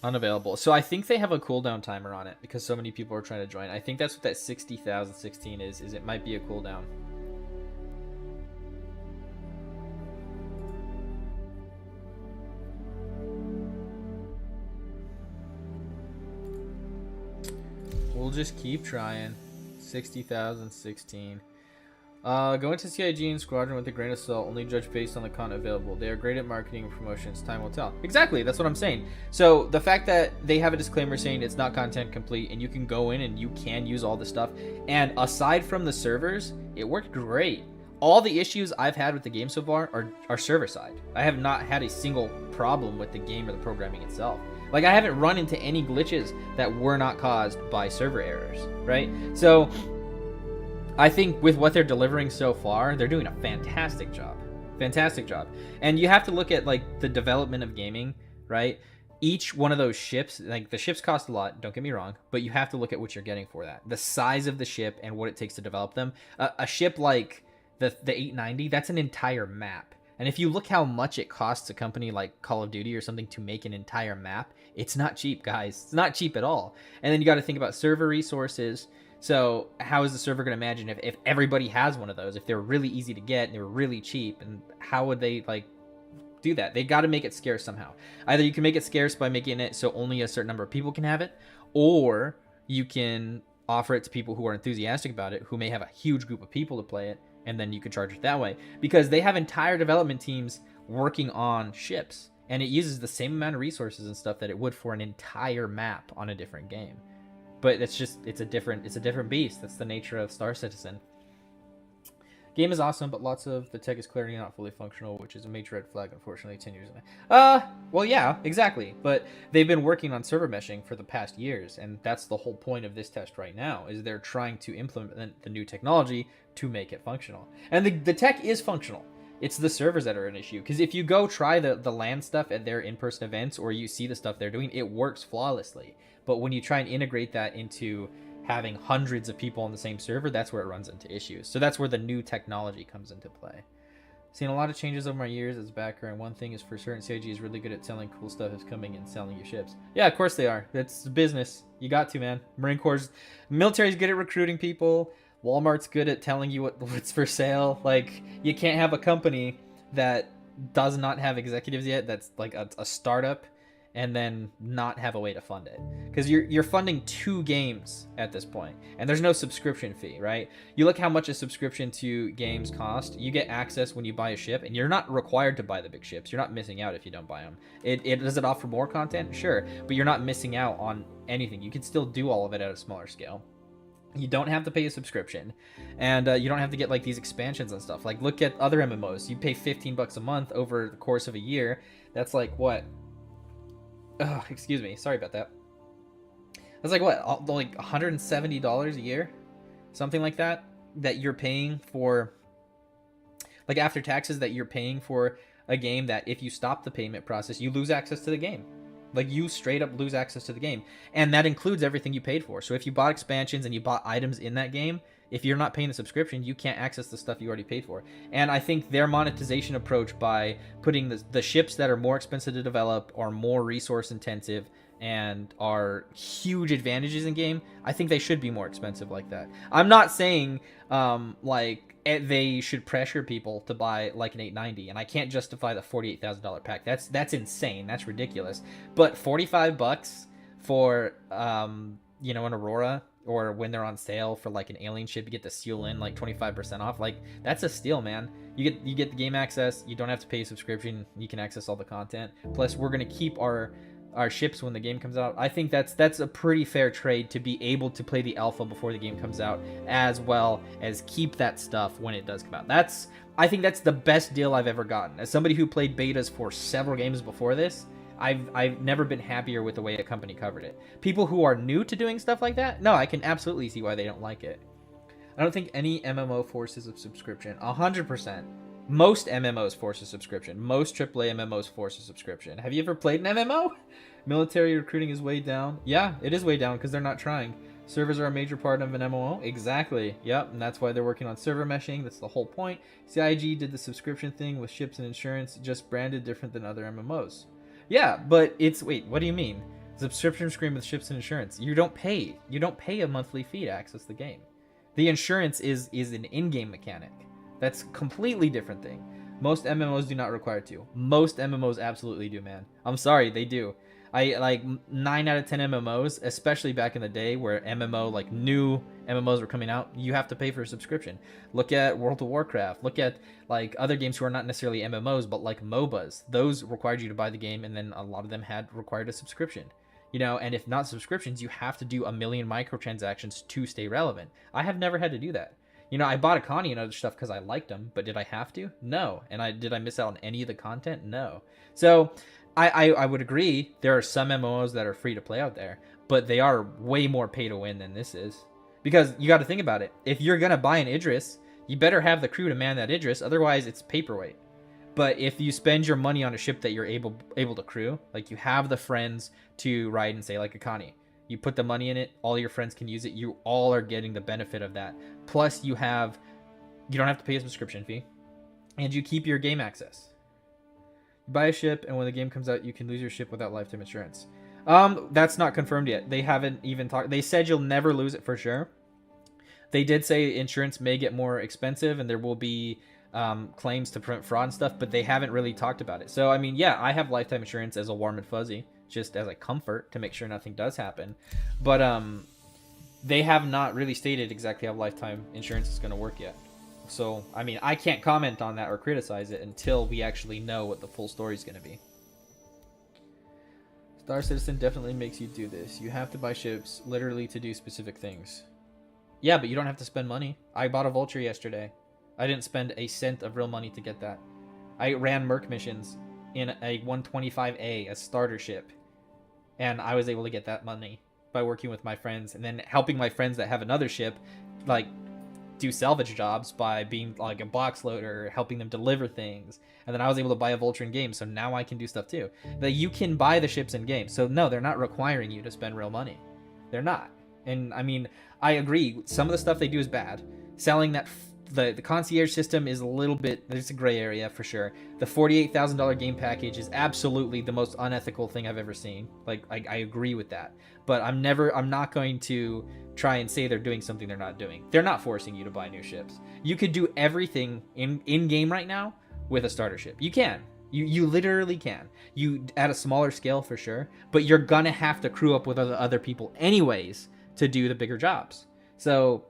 Unavailable. So I think they have a cooldown timer on it because so many people are trying to join. I think that's what that 60,016 is it might be a cooldown. We'll just keep trying. 60,016. Go into CIG and Squadron with a grain of salt. Only judge based on the content available. They are great at marketing and promotions. Time will tell. Exactly. That's what I'm saying. So the fact that they have a disclaimer saying it's not content complete and you can go in and you can use all the stuff. And aside from the servers, it worked great. All the issues I've had with the game so far are server side. I have not had a single problem with the game or the programming itself. Like, I haven't run into any glitches that were not caused by server errors, right? So I think with what they're delivering so far, they're doing a fantastic job. Fantastic job. And you have to look at, like, the development of gaming, right? Each one of those ships, like, the ships cost a lot, don't get me wrong, but you have to look at what you're getting for that. The size of the ship and what it takes to develop them. A ship like the 890, that's an entire map. And if you look how much it costs a company like Call of Duty or something to make an entire map, it's not cheap, guys. It's not cheap at all. And then you got to think about server resources. So how is the server going to imagine if everybody has one of those, if they're really easy to get and they were really cheap, and how would they, like, do that? They got to make it scarce somehow. Either you can make it scarce by making it so only a certain number of people can have it, or you can offer it to people who are enthusiastic about it, who may have a huge group of people to play it, and then you could charge it that way. Because they have entire development teams working on ships, and it uses the same amount of resources and stuff that it would for an entire map on a different game. But it's a different beast. That's the nature of Star Citizen. Game is awesome, but lots of the tech is clearly not fully functional, which is a major red flag, unfortunately, 10 years ago. Well, yeah, exactly. But they've been working on server meshing for the past years, and that's the whole point of this test right now, is they're trying to implement the new technology to make it functional. And the tech is functional. It's the servers that are an issue. Because if you go try the LAN stuff at their in-person events, or you see the stuff they're doing, it works flawlessly. But when you try and integrate that into having hundreds of people on the same server, that's where it runs into issues. So that's where the new technology comes into play. Seen a lot of changes over my years as a backer, and one thing is for certain, CIG is really good at selling cool stuff as coming and selling your ships. Yeah, of course they are. That's business. You got to, man. Marine Corps, military's good at recruiting people. Walmart's good at telling you what's for sale. Like, you can't have a company that does not have executives yet, that's like a startup, and then not have a way to fund it, because you're funding 2 games at this point, and there's no subscription fee, right? You look how much a subscription to games cost. You get access when you buy a ship, and you're not required to buy the big ships. You're not missing out if you don't buy them. It does it offer more content, sure, but you're not missing out on anything. You can still do all of it at a smaller scale. You don't have to pay a subscription, and you don't have to get like these expansions and stuff. Like, look at other MMOs. You pay $15 a month over the course of a year. That's like what? Oh, excuse me. Sorry about that. That's like what? Like $170 a year, something like that. That you're paying for, like after taxes, that you're paying for a game that if you stop the payment process, you lose access to the game. Like, you straight up lose access to the game, and that includes everything you paid for. So if you bought expansions and you bought items in that game, if you're not paying the subscription, you can't access the stuff you already paid for. And I think their monetization approach, by putting the ships that are more expensive to develop, are more resource intensive, and are huge advantages in game, I think they should be more expensive like that. I'm not saying like they should pressure people to buy like an 890, and I can't justify the $48,000 pack. That's insane. That's ridiculous. But $45 for you know, an Aurora, or when they're on sale for like an alien ship, you get the seal in like 25% off. Like, that's a steal, man. You get the game access. You don't have to pay a subscription. You can access all the content. Plus, we're gonna keep our ships when the game comes out. I think that's a pretty fair trade, to be able to play the alpha before the game comes out, as well as keep that stuff when it does come out. I think that's the best deal I've ever gotten. As somebody who played betas for several games before this, I've never been happier with the way a company covered it. People who are new to doing stuff like that, no, I can absolutely see why they don't like it. I don't think any MMO forces a subscription. 100%. Most MMOs force a subscription. Most AAA MMOs force a subscription. Have you ever played an MMO? Military recruiting is way down. Yeah, it is way down because they're not trying. Servers are a major part of an MMO. Exactly. Yep, and that's why they're working on server meshing. That's the whole point. CIG did the subscription thing with ships and insurance, just branded different than other MMOs. Yeah, but it's... Wait, what do you mean? Subscription screen with ships and insurance. You don't pay a monthly fee to access the game. The insurance is an in-game mechanic. That's a completely different thing. Most MMOs do not require to. Most MMOs absolutely do, man. I'm sorry, they do. I like 9 out of 10 MMOs, especially back in the day where like new MMOs were coming out, you have to pay for a subscription. Look at World of Warcraft. Look at like other games who are not necessarily MMOs, but like MOBAs. Those required you to buy the game, and then a lot of them had required a subscription. You know, and if not subscriptions, you have to do a million microtransactions to stay relevant. I have never had to do that. You know, I bought Akani and other stuff because I liked them, but did I have to? No. And did I miss out on any of the content? No. So I would agree there are some MMOs that are free to play out there, but they are way more pay to win than this is. Because you got to think about it. If you're going to buy an Idris, you better have the crew to man that Idris, otherwise it's paperweight. But if you spend your money on a ship that you're able to crew, like you have the friends to ride and say, like Akani, you put the money in it, all your friends can use it, you all are getting the benefit of that. Plus you don't have to pay a subscription fee, and you keep your game access. You buy a ship, and when the game comes out, you can lose your ship without lifetime insurance. That's not confirmed yet. They haven't even talked. They said you'll never lose it for sure. They did say insurance may get more expensive, and there will be claims to prevent fraud and stuff, but they haven't really talked about it. So, I mean, yeah, I have lifetime insurance as a warm and fuzzy, just as a comfort to make sure nothing does happen. But they have not really stated exactly how lifetime insurance is going to work yet. So, I mean, I can't comment on that or criticize it until we actually know what the full story is going to be. Star Citizen definitely makes you do this. You have to buy ships literally to do specific things. Yeah, but you don't have to spend money. I bought a Vulture yesterday. I didn't spend a cent of real money to get that. I ran Merc missions in a 125A, a starter ship. And I was able to get that money by working with my friends and then helping my friends that have another ship, like, do salvage jobs by being like a box loader, helping them deliver things. And then I was able to buy a Vulture in game, so now I can do stuff too. That you can buy the ships in game. So no, they're not requiring you to spend real money. They're not. And I mean, I agree, some of the stuff they do is bad. Selling that the concierge system is a little bit, there's a gray area for sure. The $48,000 game package is absolutely the most unethical thing I've ever seen. Like, I agree with that. But I'm not going to try and say they're doing something they're not doing. They're not forcing you to buy new ships. You could do everything in game right now with a starter ship. You can. You literally can. You at a smaller scale for sure, but you're gonna have to crew up with other people anyways to do the bigger jobs. So,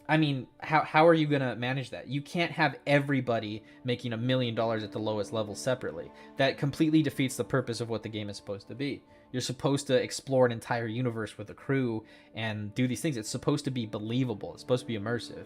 I mean, how are you gonna manage that? You can't have everybody making $1 million at the lowest level separately. That completely defeats the purpose of what the game is supposed to be. You're supposed to explore an entire universe with a crew and do these things. It's supposed to be believable. It's supposed to be immersive.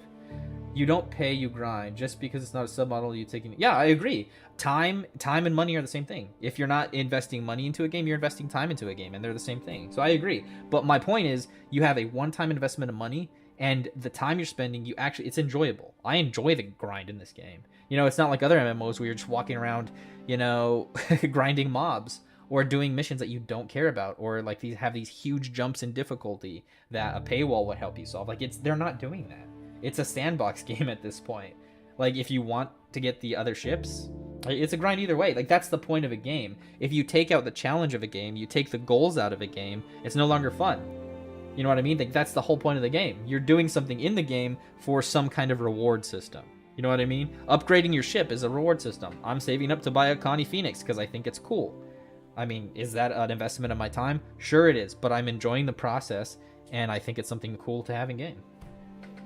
You don't pay, you grind. Just because it's not a submodel, you taking. Yeah, I agree. Time and money are the same thing. If you're not investing money into a game, you're investing time into a game, and they're the same thing. So I agree. But my point is, you have a one-time investment of money, and the time you're spending, it's enjoyable. I enjoy the grind in this game. You know, it's not like other MMOs where you're just walking around, you know, grinding mobs or doing missions that you don't care about, or like have these huge jumps in difficulty that a paywall would help you solve. Like they're not doing that. It's a sandbox game at this point. Like, if you want to get the other ships, it's a grind either way. Like, that's the point of a game. If you take out the challenge of a game, you take the goals out of a game, it's no longer fun. You know what I mean? Like, that's the whole point of the game. You're doing something in the game for some kind of reward system. You know what I mean? Upgrading your ship is a reward system. I'm saving up to buy a Connie Phoenix because I think it's cool. I mean, is that an investment of my time? Sure it is, but I'm enjoying the process, and I think it's something cool to have in game.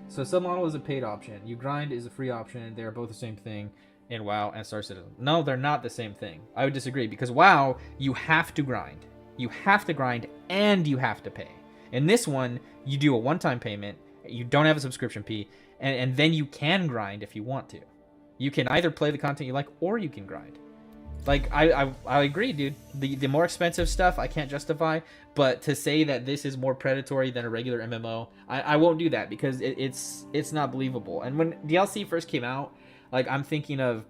So submodel is a paid option. You grind is a free option. They're both the same thing in WoW and Star Citizen. No, they're not the same thing. I would disagree, because WoW, you have to grind. You have to grind and you have to pay. In this one, you do a one-time payment. You don't have a subscription fee, and then you can grind if you want to. You can either play the content you like or you can grind. Like, I agree, dude. The more expensive stuff I can't justify, but to say that this is more predatory than a regular MMO, I won't do that, because it's not believable. And when DLC first came out, like, I'm thinking of,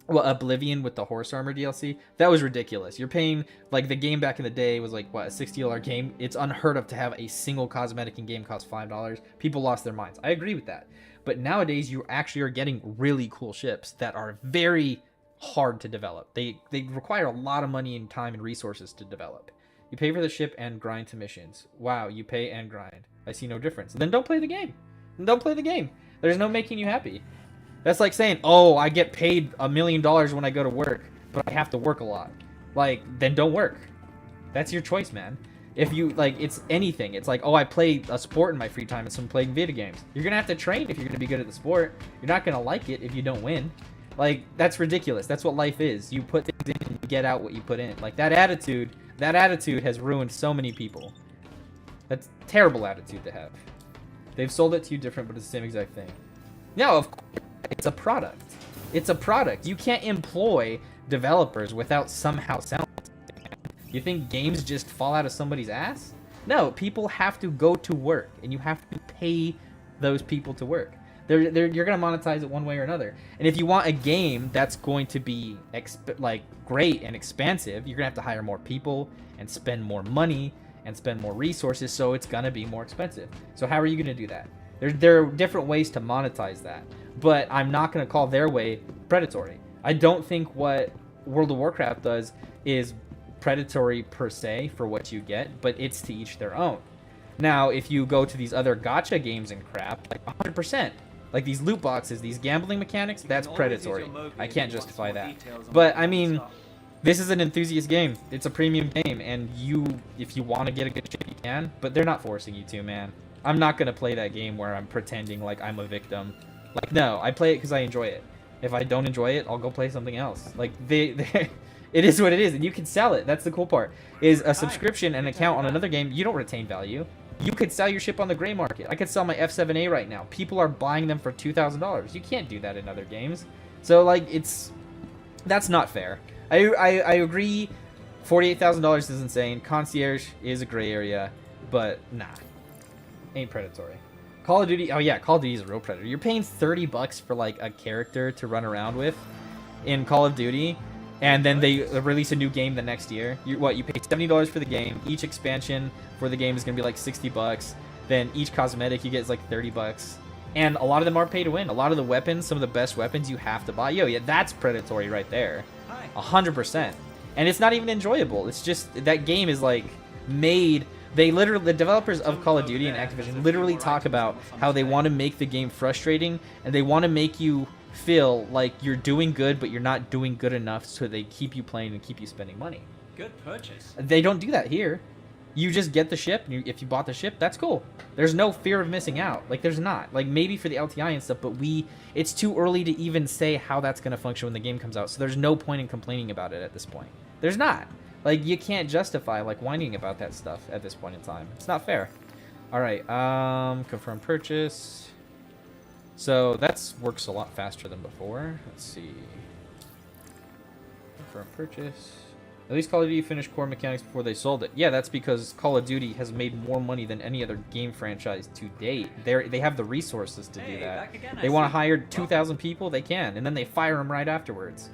well, Oblivion with the horse armor DLC. That was ridiculous. You're paying, like, the game back in the day was like, what, a $60 game? It's unheard of to have a single cosmetic in game cost $5. People lost their minds. I agree with that. But nowadays, you actually are getting really cool ships that are very hard to develop. They require a lot of money and time and resources to develop. You pay for the ship and grind to missions. Wow, you pay and grind. I see no difference. Then don't play the game. Don't play the game. There's no making you happy. That's like saying, oh, I get paid $1 million when I go to work, but I have to work a lot. Like, then don't work. That's your choice, man. If you, like, it's anything. It's like, oh, I play a sport in my free time and so I'm playing video games. You're gonna have to train if you're gonna be good at the sport. You're not gonna like it if you don't win. Like, that's ridiculous. That's what life is. You put things in and you get out what you put in. Like, that attitude has ruined so many people. That's a terrible attitude to have. They've sold it to you different, but it's the same exact thing. No, of course, it's a product. It's a product. You can't employ developers without somehow selling it. You think games just fall out of somebody's ass? No, people have to go to work, and you have to pay those people to work. You're going to monetize it one way or another. And if you want a game that's going to be great and expansive, you're going to have to hire more people and spend more money and spend more resources, so it's going to be more expensive. So how are you going to do that? There are different ways to monetize that, but I'm not going to call their way predatory. I don't think what World of Warcraft does is predatory per se for what you get, but it's to each their own. Now, if you go to these other gacha games and crap, like 100%, like these loot boxes, these gambling mechanics, that's predatory. I can't justify that. But, I mean, this is an enthusiast game. It's a premium game, and if you want to get a good shit, you can, but they're not forcing you to, man. I'm not going to play that game where I'm pretending like I'm a victim. Like, no, I play it because I enjoy it. If I don't enjoy it, I'll go play something else. Like, it is what it is, and you can sell it. That's the cool part. Is a subscription and account on another game, you don't retain value. You could sell your ship on the gray market. I could sell my F7A right now. People are buying them for $2,000. You can't do that in other games. So, like, that's not fair. I agree, $48,000 is insane. Concierge is a gray area, but nah, ain't predatory. Call of Duty, oh yeah, Call of Duty is a real predator. You're paying $30 for, like, a character to run around with in Call of Duty, and then they release a new game the next year. You pay $70 for the game. Each expansion for the game is gonna be like $60. Then each cosmetic you get is like $30. And a lot of them are pay to win. A lot of the weapons, some of the best weapons, you have to buy. Yo, yeah, that's predatory right there. 100%. And it's not even enjoyable. It's just that game is like made. They literally, the developers of Call of Duty and Activision literally talk about how they want to make the game frustrating, and they want to make you feel like you're doing good, but you're not doing good enough, so they keep you playing and keep you spending money. Good purchase. They don't do that here. You just get the ship, and if you bought the ship, that's cool. There's no fear of missing out. Like, there's not. Like, maybe for the LTI and stuff, but it's too early to even say how that's going to function when the game comes out, so there's no point in complaining about it at this point. There's not. Like, you can't justify, like, whining about that stuff at this point in time. It's not fair. All right, confirm purchase. So, that works a lot faster than before. Let's see. Confirm purchase. At least Call of Duty finished core mechanics before they sold it. Yeah, that's because Call of Duty has made more money than any other game franchise to date. They have the resources to do that. They want to hire 2,000 people, they can, and then they fire them right afterwards.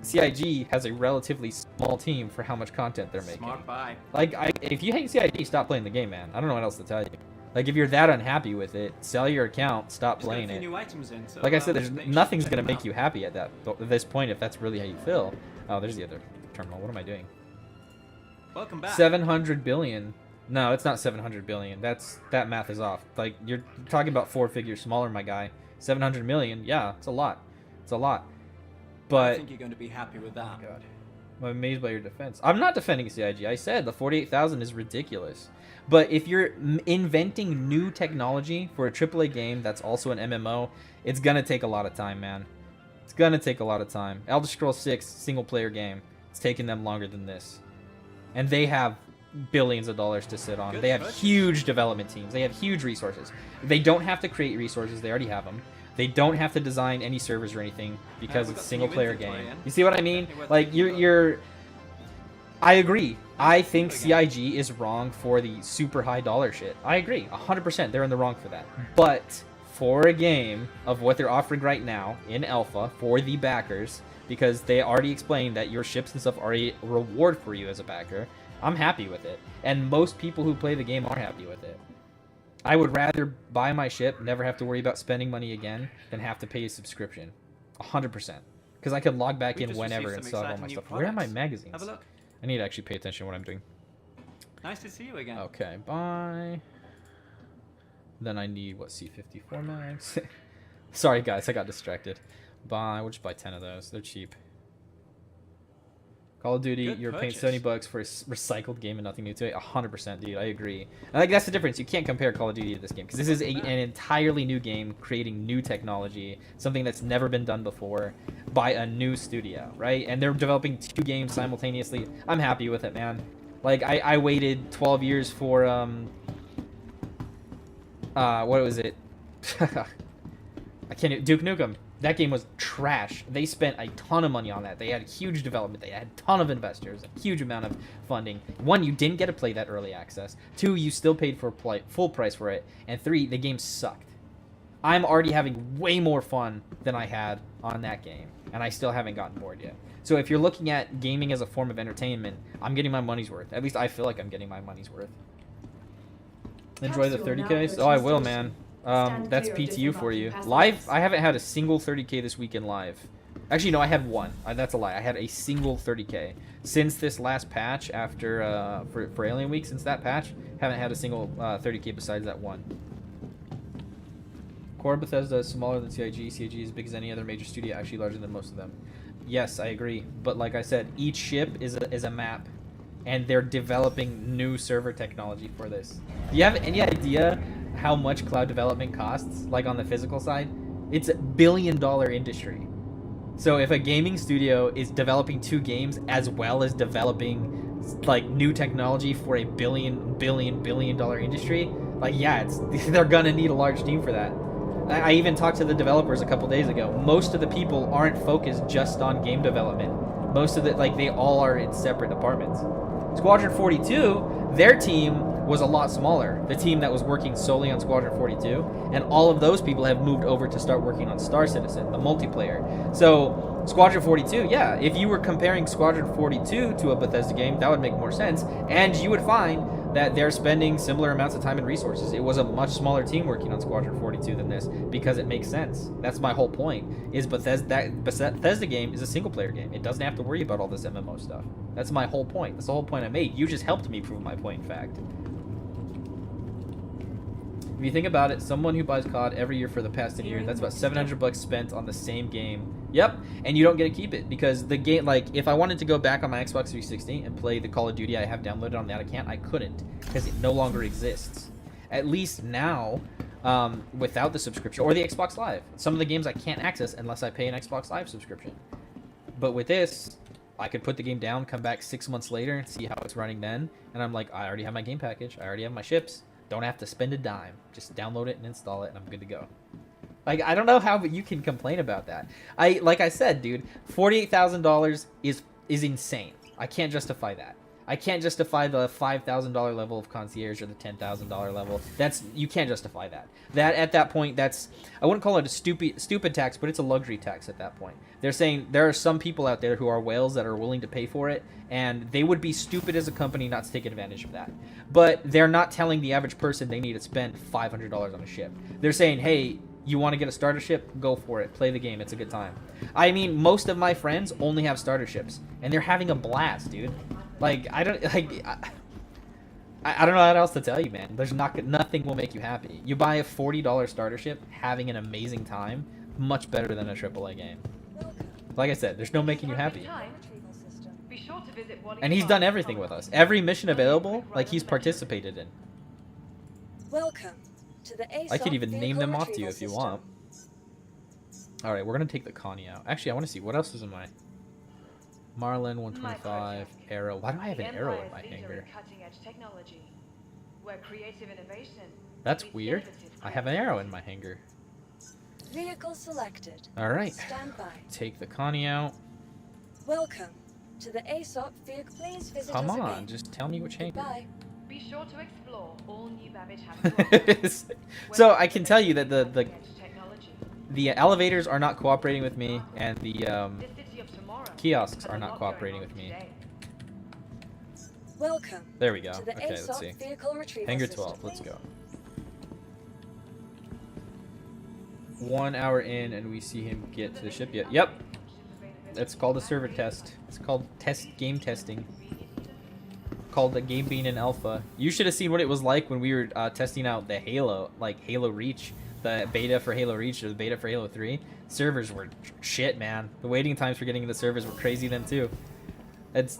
CIG has a relatively small team for how much content they're making. Smart buy. Like, if you hate CIG, stop playing the game, man. I don't know what else to tell you. Like, if you're that unhappy with it, sell your account, stop playing it. New items in, so, like I said, there's nothing's gonna make you happy at this point if that's really how you feel. Oh, there's the other terminal. What am I doing? Welcome back. 700 billion. No, it's not 700 billion. That math is off. Like, you're talking about 4 figures smaller, my guy. 700 million. Yeah, it's a lot. It's a lot. But I think you're going to be happy with that. God, I'm amazed by your defense. I'm not defending CIG. I said the 48,000 is ridiculous. But if you're inventing new technology for a AAA game that's also an MMO, it's gonna take a lot of time, man. It's gonna take a lot of time. Elder Scrolls 6 single player game. It's taking them longer than this, and they have billions of dollars to sit on. Good they have purchase. huge development teams. They have huge resources. They don't have to create resources. They already have them. They don't have to design any servers or anything because we've it's got single some new player inventory game. in. You see what I mean? Definitely worth Like thinking about. you're. I agree. I think Again. CIG is wrong for the super high dollar shit. I agree. 100%. They're in the wrong for that. But for a game of what they're offering right now in alpha for the backers, because they already explained that your ships and stuff are a reward for you as a backer, I'm happy with it. And most people who play the game are happy with it. I would rather buy my ship, never have to worry about spending money again, than have to pay a subscription. 100%. Because I could log back We've in just whenever received and some sell all exciting my new stuff. Where are my products. magazines? Have a look. I need to actually pay attention to what I'm doing. Nice to see you again. Okay, bye. Then I need, what, C54 mags? Sorry, guys, I got distracted. Bye. We'll just buy 10 of those. They're cheap. Call of Duty, Good you're paying purchase. 70 bucks for a recycled game and nothing new to it. 100%, dude. I agree. I think that's the difference. You can't compare Call of Duty to this game because this is an entirely new game, creating new technology, something that's never been done before by a new studio, right? And they're developing 2 games simultaneously. I'm happy with it, man. Like, I waited 12 years for, what was it? I can't, Duke Nukem. That game was trash. They spent a ton of money on that. They had huge development. They had a ton of investors, a huge amount of funding. 1, you didn't get to play that early access. 2, you still paid for full price for it. And 3, the game sucked. I'm already having way more fun than I had on that game, and I still haven't gotten bored yet. So if you're looking at gaming as a form of entertainment, I'm getting my money's worth. At least I feel like I'm getting my money's worth. Enjoy the 30Ks? Oh, I will, man. That's PTU for you. Live, I haven't had a single 30K this weekend live. Actually, no, I had one. That's a lie. I had a single 30K. Since this last patch, after, for Alien Week, since that patch, haven't had a single 30K besides that one. Core Bethesda is smaller than CIG. CIG is as big as any other major studio, actually larger than most of them. Yes, I agree. But like I said, each ship is a map. And they're developing new server technology for this. Do you have any idea how much cloud development costs, like on the physical side? It's $1 billion industry. So if a gaming studio is developing 2 games as well as developing like new technology for a $1 billion industry, like, yeah, they're gonna need a large team for that. I even talked to the developers a couple days ago. Most of the people aren't focused just on game development. Most of the, like, they all are in separate departments. Squadron 42, their team was a lot smaller. The team that was working solely on Squadron 42, and all of those people have moved over to start working on Star Citizen, the multiplayer. So Squadron 42, yeah, if you were comparing Squadron 42 to a Bethesda game, that would make more sense, and you would find that they're spending similar amounts of time and resources. It was a much smaller team working on Squadron 42 than this because it makes sense. That's my whole point. Is Bethesda game is a single player game. It doesn't have to worry about all this MMO stuff. That's my whole point. That's the whole point I made. You just helped me prove my point, in fact. If you think about it, someone who buys COD every year for the past 10 years, that's about $700 spent on the same game. Yep, and you don't get to keep it because the game, like, if I wanted to go back on my Xbox 360 and play the Call of Duty I have downloaded on that account, I couldn't because it no longer exists. At least now, without the subscription or the Xbox Live. Some of the games I can't access unless I pay an Xbox Live subscription. But with this, I could put the game down, come back 6 months later and see how it's running then, and I'm like, I already have my game package, I already have my ships. Don't have to spend a dime. Just download it and install it, and I'm good to go. Like, I don't know how you can complain about that. Like I said, dude, $48,000 is insane. I can't justify that. I can't justify the $5,000 level of concierge or the $10,000 level. You can't justify that. At that point, I wouldn't call it a stupid tax, but it's a luxury tax at that point. They're saying there are some people out there who are whales that are willing to pay for it, and they would be stupid as a company not to take advantage of that. But they're not telling the average person they need to spend $500 on a ship. They're saying, hey, you want to get a starter ship? Go for it. Play the game. It's a good time. I mean, most of my friends only have starter ships, and they're having a blast, dude. Like, I don't know what else to tell you, man. There's nothing will make you happy. You buy a $40 starter ship, having an amazing time, much better than a AAA game. Like I said, there's no making you happy. And he's done everything with us. Every mission available, like, he's participated in. Welcome to the I could even name them off to you if you want. Alright, we're gonna take the Connie out. Actually, I want to see what else is in my... Marlin 125 arrow. Why do I have an arrow in my hanger? That's weird. I have an arrow in my hanger. Vehicle selected. All right. Stand by. Take the Connie out. Welcome to the ASOP vehicle. Please visit Come us on, again. just tell me which hanger. Bye. Be sure to explore all new Babbage has to offer. So I can tell you that the elevators are not cooperating with me, and the kiosks are not cooperating with me. Welcome. There we go. To the Okay, let's ASOP see. vehicle retrieval Hanger system. 12. Let's go. 1 hour in, and we see him get to the ship yet. Yep. That's called a server test. It's called game testing. Called the game being in alpha. You should have seen what it was like when we were testing out the Halo, like Halo Reach, the beta for Halo Reach or the beta for Halo 3. Servers were shit, man. The waiting times for getting into servers were crazy then too.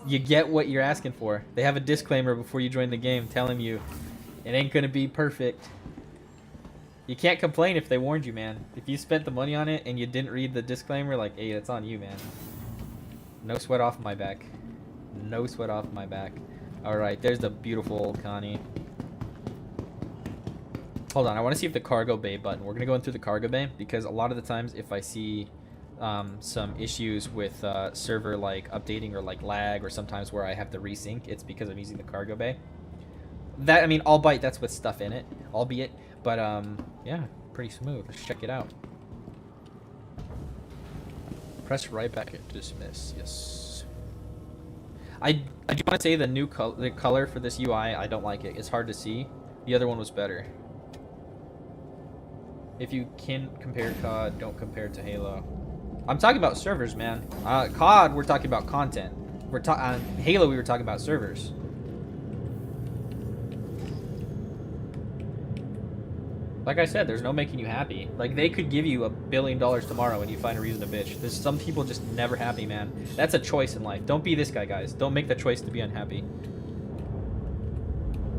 You get what you're asking for. They have a disclaimer before you join the game telling you it ain't gonna be perfect. You can't complain if they warned you, man. If you spent the money on it and you didn't read the disclaimer, like, hey, that's on you, man. No sweat off my back. No sweat off my back. Alright, there's the beautiful old Connie. Hold on, I want to see if the cargo bay button. We're going to go in through the cargo bay because a lot of the times if I see some issues with server like updating or like lag or sometimes where I have to resync, it's because I'm using the cargo bay. That, I mean, albeit that's with stuff in it, albeit, but yeah, pretty smooth. Let's check it out. Press right back at dismiss. Yes. I do want to say the new color for this UI, I don't like it. It's hard to see. The other one was better. If you can compare COD, don't compare it to Halo. I'm talking about servers, man. COD, we're talking about content. Halo, we were talking about servers. Like I said, there's no making you happy. Like, they could give you $1 billion tomorrow and you find a reason to bitch. There's some people just never happy, man. That's a choice in life. Don't be this guy, guys. Don't make the choice to be unhappy.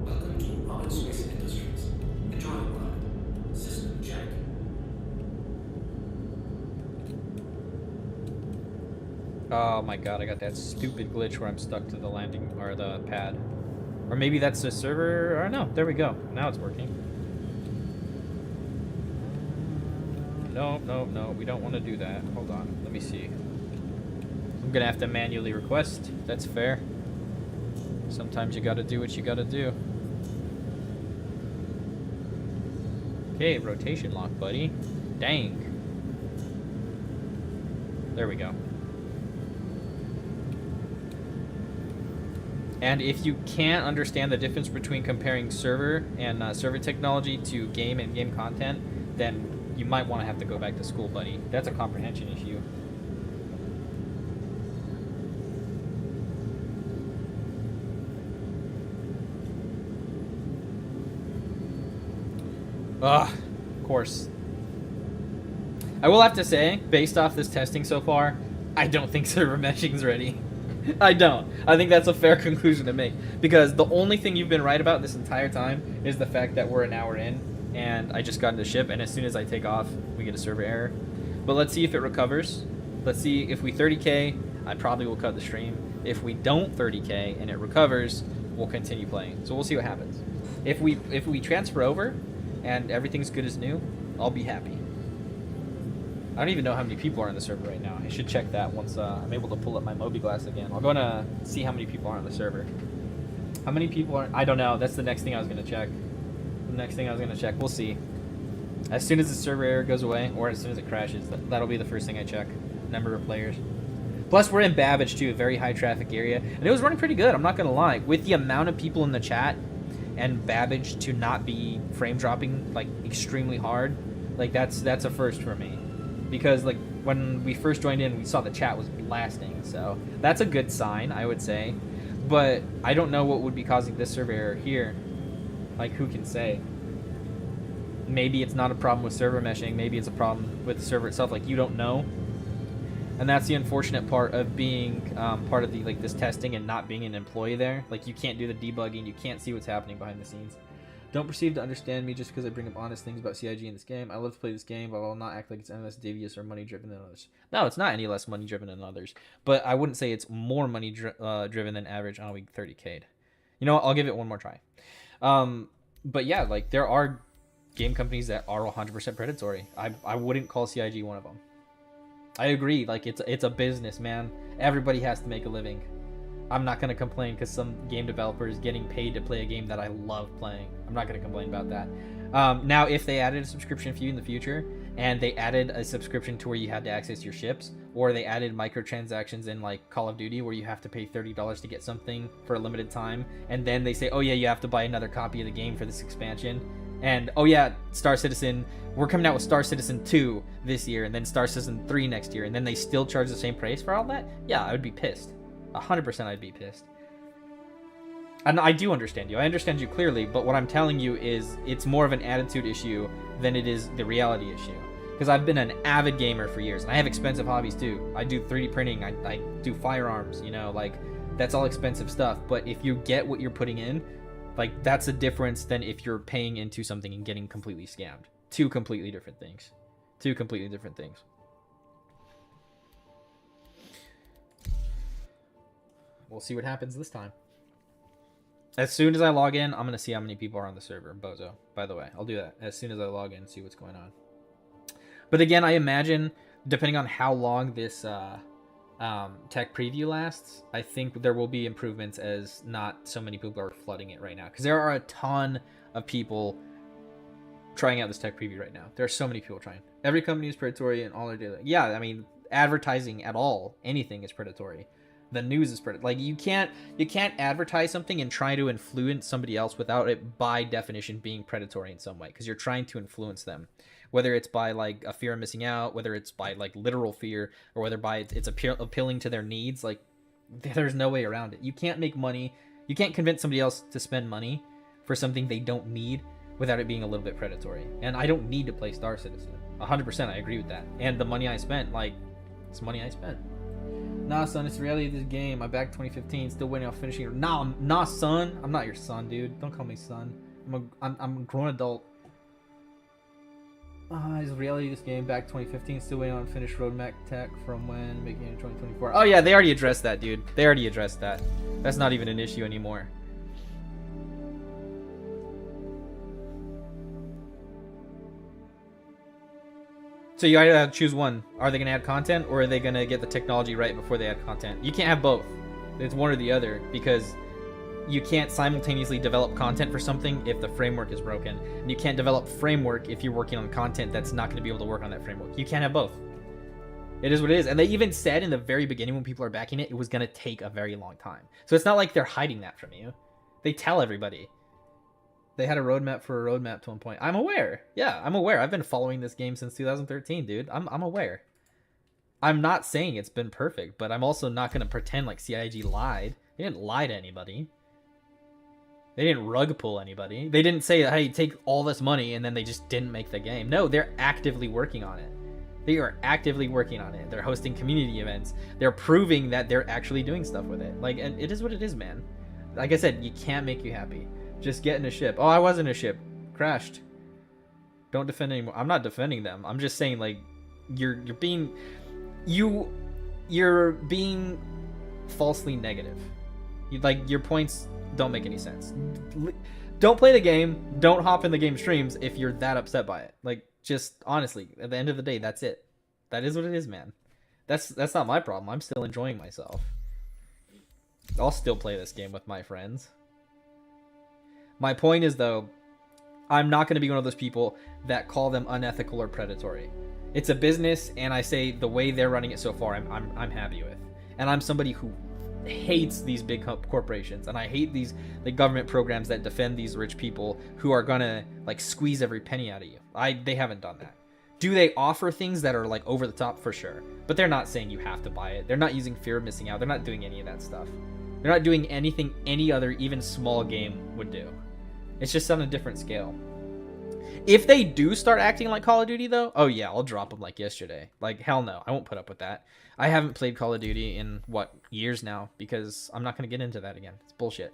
Welcome to Robin Space Industries. Enjoy the ride. System check. Oh my god, I got that stupid glitch where I'm stuck to the landing, or the pad. Or maybe that's the server, or no, there we go. Now it's working. No, we don't want to do that. Hold on, let me see. I'm gonna have to manually request. That's fair. Sometimes you gotta do what you gotta do. Okay, rotation lock, buddy. Dang. There we go. And if you can't understand the difference between comparing server and server technology to game and game content, then you might want to have to go back to school, buddy. That's a comprehension issue. Ugh, of course. I will have to say, based off this testing so far, I don't think server meshing's ready. I don't. I think that's a fair conclusion to make. Because the only thing you've been right about this entire time is the fact that we're an hour in, and I just got into ship, and as soon as I take off, we get a server error. But let's see if it recovers. Let's see if we 30k, I probably will cut the stream. If we don't 30k and it recovers, we'll continue playing. So we'll see what happens. If we transfer over and everything's good as new, I'll be happy. I don't even know how many people are on the server right now. I should check that once I'm able to pull up my Moby Glass again. I'll go to see how many people are on the server. How many people are... I don't know. That's the next thing I was going to check. We'll see. As soon as the server error goes away, or as soon as it crashes, that'll be the first thing I check. Number of players. Plus, we're in Babbage, too, a very high traffic area. And it was running pretty good, I'm not going to lie. With the amount of people in the chat and Babbage to not be frame dropping, like, extremely hard, like, that's a first for me. Because, like, when we first joined in, we saw the chat was blasting. So that's a good sign, I would say. But I don't know what would be causing this server error here. Like, who can say? Maybe it's not a problem with server meshing. Maybe it's a problem with the server itself. Like, you don't know. And that's the unfortunate part of being part of the this testing and not being an employee there. Like, you can't do the debugging. You can't see what's happening behind the scenes. Don't perceive to understand me just because I bring up honest things about CIG in this game. I love to play this game, but I will not act like it's any less devious or money-driven than others. No, it's not any less money-driven than others. But I wouldn't say it's more money-driven than average on a week 30K'd. You know what? I'll give it one more try. But yeah, like, there are game companies that are 100% predatory. I wouldn't call CIG one of them. I agree. Like, it's a business, man. Everybody has to make a living. I'm not going to complain because some game developer is getting paid to play a game that I love playing. I'm not going to complain about that. Now, if they added a subscription fee in the future, and they added a subscription to where you had to access your ships, or they added microtransactions in, like, Call of Duty where you have to pay $30 to get something for a limited time, and then they say, oh yeah, you have to buy another copy of the game for this expansion, and oh yeah, Star Citizen, we're coming out with Star Citizen 2 this year, and then Star Citizen 3 next year, and then they still charge the same price for all that? Yeah, I would be pissed. 100% I'd be pissed. And I do understand you. I understand you clearly, but what I'm telling you is it's more of an attitude issue than it is the reality issue. Because I've been an avid gamer for years, and I have expensive hobbies too. I do 3D printing, I do firearms, you know, like, that's all expensive stuff. But if you get what you're putting in, like, that's a difference than if you're paying into something and getting completely scammed. Two completely different things. Two completely different things. We'll see what happens this time. As soon as I log in, I'm going to see how many people are on the server. Bozo, by the way. I'll do that as soon as I log in and see what's going on. But again, I imagine, depending on how long this tech preview lasts, I think there will be improvements as not so many people are flooding it right now. Because there are a ton of people trying out this tech preview right now. There are so many people trying. Every company is predatory and all they're doing. Yeah, I mean, advertising at all, anything is predatory. The news is predatory. Like, you can't advertise something and try to influence somebody else without it by definition being predatory in some way, because you're trying to influence them, whether it's by, like, a fear of missing out, whether it's by, like, literal fear, or whether by it's appealing to their needs. Like, there's no way around it. You can't make money. You can't convince somebody else to spend money for something they don't need without it being a little bit predatory. And I don't need to play Star Citizen. 100%, I agree with that. And the money I spent, like, it's money I spent. Nah, son, it's the reality of this game. I'm back 2015, still waiting on finishing it. Nah, son. I'm not your son, dude. Don't call me son. I'm a grown adult. It's the reality of this game. Back 2015, still waiting on finished roadmap tech from when making it in 2024. Oh yeah, they already addressed that, dude. They already addressed that. That's not even an issue anymore. So you either choose one. Are they going to add content, or are they going to get the technology right before they add content? You can't have both. It's one or the other, because you can't simultaneously develop content for something if the framework is broken. And you can't develop framework if you're working on content that's not going to be able to work on that framework. You can't have both. It is what it is. And they even said in the very beginning when people are backing it, it was going to take a very long time. So it's not like they're hiding that from you. They tell everybody. They had a roadmap for a roadmap to one point. I'm aware. Yeah, I'm aware. I've been following this game since 2013, dude. I'm aware. I'm not saying it's been perfect, but I'm also not going to pretend like CIG lied. They didn't lie to anybody. They didn't rug pull anybody. They didn't say, hey, take all this money, and then they just didn't make the game. No, they're actively working on it. They are actively working on it. They're hosting community events. They're proving that they're actually doing stuff with it. Like, and it is what it is, man. Like I said, you can't make you happy. Just get in a ship. Oh, I was in a ship. Crashed. Don't defend anymore. I'm not defending them. I'm just saying, like, you're being falsely negative. Like, your points don't make any sense. Don't play the game. Don't hop in the game streams if you're that upset by it. Like, just honestly, at the end of the day, that's it. That is what it is, man. That's not my problem. I'm still enjoying myself. I'll still play this game with my friends. My point is, though, I'm not going to be one of those people that call them unethical or predatory. It's a business, and I say the way they're running it so far, I'm happy with. And I'm somebody who hates these big corporations, and I hate the government programs that defend these rich people who are gonna like squeeze every penny out of you. They haven't done that. Do they offer things that are like over the top? For sure, but they're not saying you have to buy it. They're not using fear of missing out. They're not doing any of that stuff. They're not doing anything any other even small game would do. It's just on a different scale. If they do start acting like Call of Duty, though, oh yeah, I'll drop them like yesterday. Like, hell no, I won't put up with that. I haven't played Call of Duty in, years now, because I'm not going to get into that again. It's bullshit.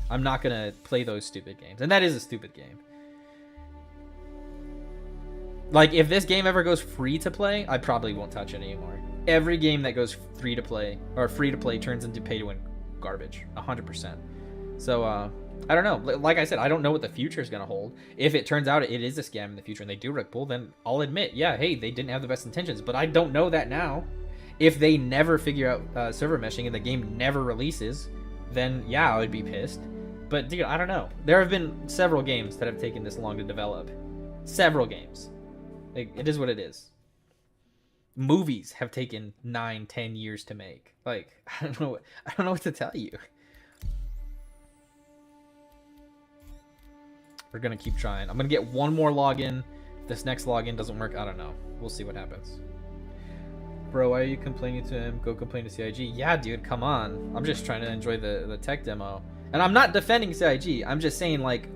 I'm not going to play those stupid games. And that is a stupid game. Like, if this game ever goes free to play, I probably won't touch it anymore. Every game that goes free to play turns into pay to win garbage. 100%. So, I don't know. Like I said, I don't know what the future is going to hold. If it turns out it is a scam in the future and they do rug pull, then I'll admit, yeah, hey, they didn't have the best intentions. But I don't know that now. If they never figure out server meshing and the game never releases, then yeah, I would be pissed. But dude, I don't know. There have been several games that have taken this long to develop. Several games. Like, it is what it is. Movies have taken 9-10 years to make. Like, I don't know what to tell you. We're gonna keep trying. I'm gonna get one more login. If this next login doesn't work, I don't know. We'll see what happens. Bro, why are you complaining to him? Go complain to CIG. Yeah, dude, come on. I'm just trying to enjoy the tech demo. And I'm not defending CIG. I'm just saying, like,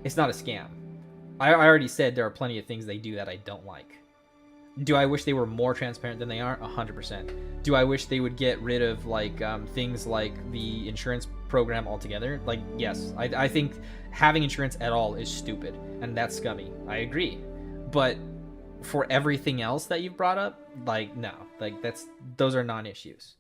it's not a scam. I already said there are plenty of things they do that I don't like. Do I wish they were more transparent than they are? 100%. Do I wish they would get rid of, like, things like the insurance program altogether? Like, yes. I think having insurance at all is stupid, and that's scummy. I agree. But for everything else that you've brought up, like, no. Like, those are non-issues.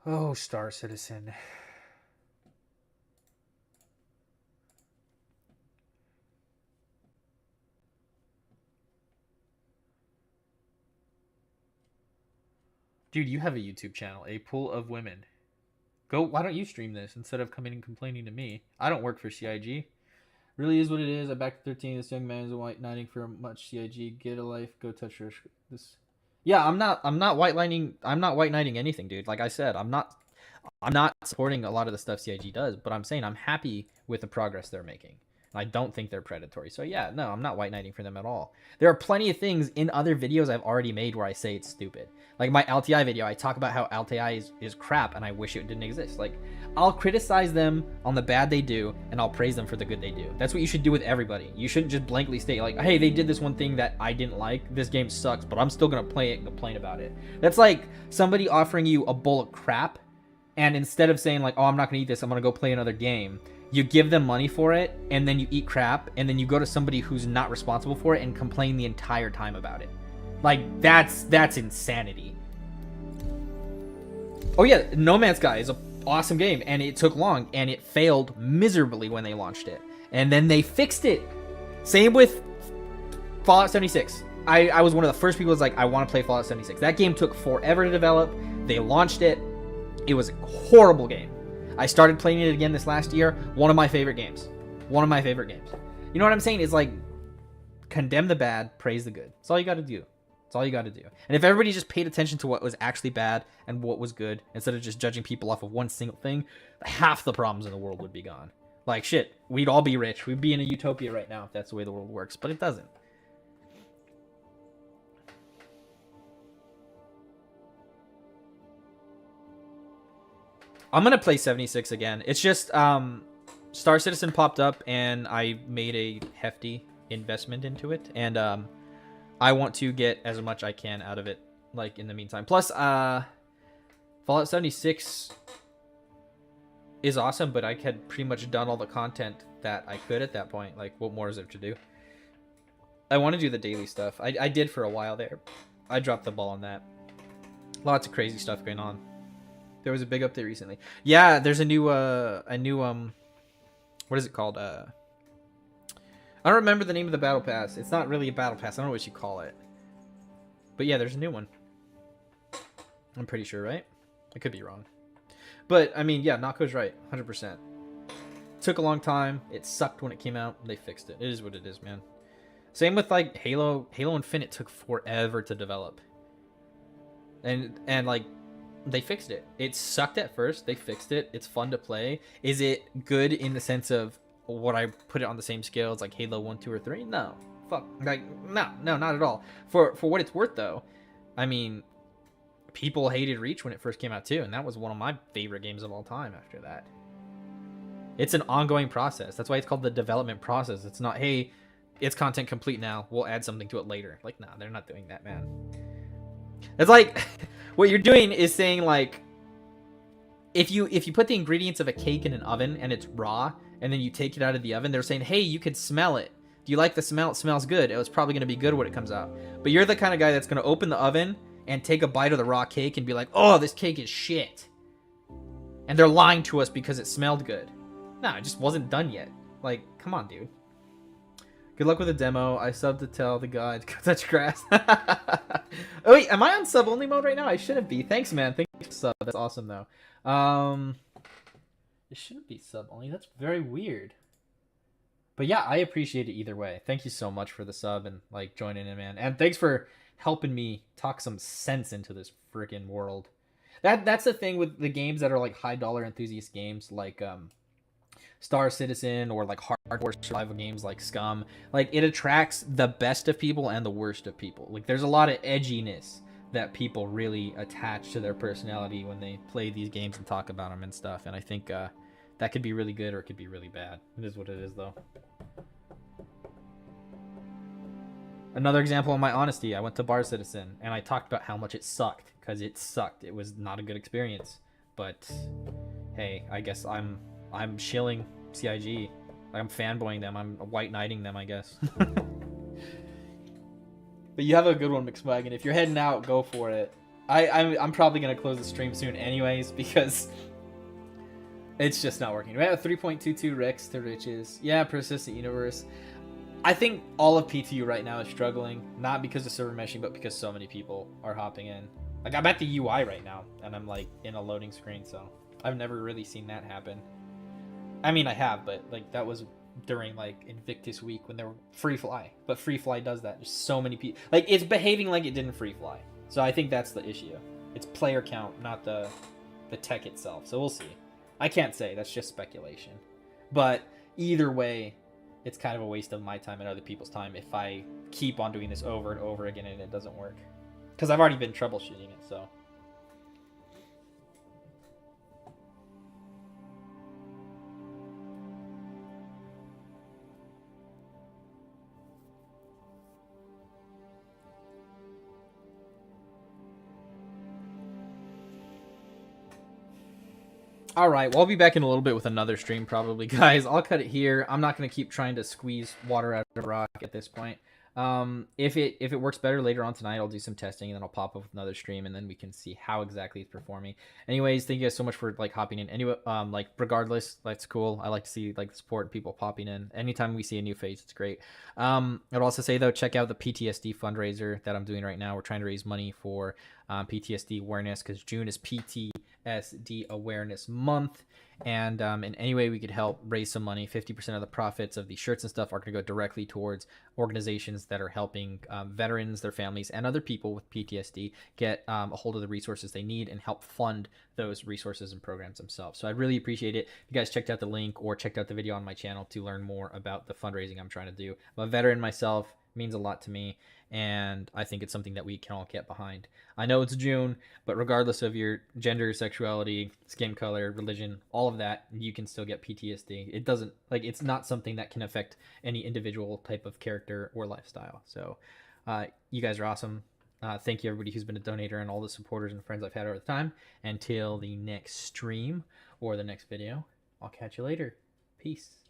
Oh, Star Citizen. Dude, you have a YouTube channel, A Pool of Women. Why don't you stream this instead of coming and complaining to me? I don't work for CIG. Really is what it is. I back to 13. This young man is white knighting for much CIG. Get a life. Go touch her. This. Yeah, I'm not white knighting. I'm not white knighting anything, dude. Like I said, I'm not supporting a lot of the stuff CIG does, but I'm saying I'm happy with the progress they're making. I don't think they're predatory. So yeah, no, I'm not white knighting for them at all. There are plenty of things in other videos I've already made where I say it's stupid. Like my LTI video, I talk about how LTI is crap and I wish it didn't exist. Like, I'll criticize them on the bad they do and I'll praise them for the good they do. That's what you should do with everybody. You shouldn't just blankly state like, hey, they did this one thing that I didn't like. This game sucks, but I'm still going to play it and complain about it. That's like somebody offering you a bowl of crap, and instead of saying like, oh, I'm not going to eat this, I'm going to go play another game, you give them money for it, and then you eat crap, and then you go to somebody who's not responsible for it and complain the entire time about it. Like, that's insanity. Oh yeah, No Man's Sky is a awesome game, and it took long, and it failed miserably when they launched it, and then they fixed it. Same with Fallout 76. I was one of the first people who was like, I want to play Fallout 76. That game took forever to develop. They launched it. It was a horrible game. I started playing it again this last year. One of my favorite games. One of my favorite games. You know what I'm saying? It's like, condemn the bad, praise the good. That's all you got to do. That's all you got to do. And if everybody just paid attention to what was actually bad and what was good, instead of just judging people off of one single thing, half the problems in the world would be gone. Like, shit, we'd all be rich. We'd be in a utopia right now if that's the way the world works. But it doesn't. I'm going to play 76 again. It's just, Star Citizen popped up, and I made a hefty investment into it. And I want to get as much I can out of it, like, in the meantime. Plus, Fallout 76 is awesome, but I had pretty much done all the content that I could at that point. Like, what more is there to do? I want to do the daily stuff. I did for a while there. I dropped the ball on that. Lots of crazy stuff going on. There was a big update recently. Yeah, there's a new what is it called? I don't remember the name of the battle pass. It's not really a battle pass. I don't know what you call it. But yeah, there's a new one. I'm pretty sure, right? I could be wrong. But, I mean, yeah, Nako's right. 100%. Took a long time. It sucked when it came out. They fixed it. It is what it is, man. Same with, like, Halo. Halo Infinite took forever to develop. And like, they fixed it. It sucked at first. They fixed it. It's fun to play. Is it good in the sense of what I put it on the same scale as like Halo 1, 2, or 3? No. Fuck. Like, no, not at all. For what it's worth, though, I mean, people hated Reach when it first came out, too, and that was one of my favorite games of all time after that. It's an ongoing process. That's why it's called the development process. It's not, hey, it's content complete now. We'll add something to it later. Like, nah, they're not doing that, man. It's like, what you're doing is saying, like, if you put the ingredients of a cake in an oven and it's raw, and then you take it out of the oven, they're saying, hey, you could smell it. Do you like the smell? It smells good. It was probably going to be good when it comes out. But you're the kind of guy that's going to open the oven and take a bite of the raw cake and be like, oh, this cake is shit. And they're lying to us because it smelled good. No, it just wasn't done yet. Like, come on, dude. Good luck with the demo. I subbed to tell the guy to go touch grass. Oh, wait, am I on sub-only mode right now? I shouldn't be. Thanks, man. Thanks for sub. That's awesome, though. It shouldn't be sub-only. That's very weird. But yeah, I appreciate it either way. Thank you so much for the sub and, like, joining in, man. And thanks for helping me talk some sense into this freaking world. That's the thing with the games that are, like, high-dollar enthusiast games, like, Star Citizen, or like hardcore survival games like Scum. Like, it attracts the best of people and the worst of people. Like, there's a lot of edginess that people really attach to their personality when they play these games and talk about them and stuff. And I think that could be really good or it could be really bad. It is what it is, though. Another example of my honesty, I went to Bar Citizen and I talked about how much it sucked, because it sucked. It was not a good experience. But hey, I guess I'm shilling CIG. Like, I'm fanboying them. I'm white knighting them, I guess. But you have a good one, McSwag, and if you're heading out, go for it. I'm probably gonna close the stream soon anyways, because it's just not working. We have a 3.22 Rex to riches. Yeah, persistent universe. I think all of PTU right now is struggling, not because of server meshing, but because so many people are hopping in. Like, I'm at the UI right now, and I'm like in a loading screen, so I've never really seen that happen. I mean, I have, but like that was during like Invictus week when there were Free Fly. But Free Fly does that. Just so many people. Like, it's behaving like it didn't Free Fly. So I think that's the issue. It's player count, not the tech itself. So we'll see. I can't say. That's just speculation. But either way, it's kind of a waste of my time and other people's time if I keep on doing this over and over again and it doesn't work. Because I've already been troubleshooting it, so. All right, well, I'll be back in a little bit with another stream probably, guys. I'll cut it here. I'm not going to keep trying to squeeze water out of a rock at this point. If it works better later on tonight, I'll do some testing and then I'll pop up with another stream and then we can see how exactly it's performing. Anyways, thank you guys so much for like hopping in. Anyway, like regardless, that's cool. I like to see like the support and people popping in. Anytime we see a new face, it's great. I'd also say though, check out the PTSD fundraiser that I'm doing right now. We're trying to raise money for PTSD awareness because June is PTSD Awareness Month. And in any way we could help raise some money, 50% of the profits of these shirts and stuff are going to go directly towards organizations that are helping veterans, their families, and other people with PTSD get a hold of the resources they need and help fund those resources and programs themselves. So I'd really appreciate it if you guys checked out the link or checked out the video on my channel to learn more about the fundraising I'm trying to do. I'm a veteran myself. It means a lot to me, and I think it's something that we can all get behind. I know it's June, but regardless of your gender, sexuality, skin color, religion, all of that, you can still get PTSD. It doesn't, like, it's not something that can affect any individual type of character or lifestyle. So you guys are awesome. Thank you everybody who's been a donator and all the supporters and friends I've had over the time. Until the next stream or the next video, I'll catch you later. Peace.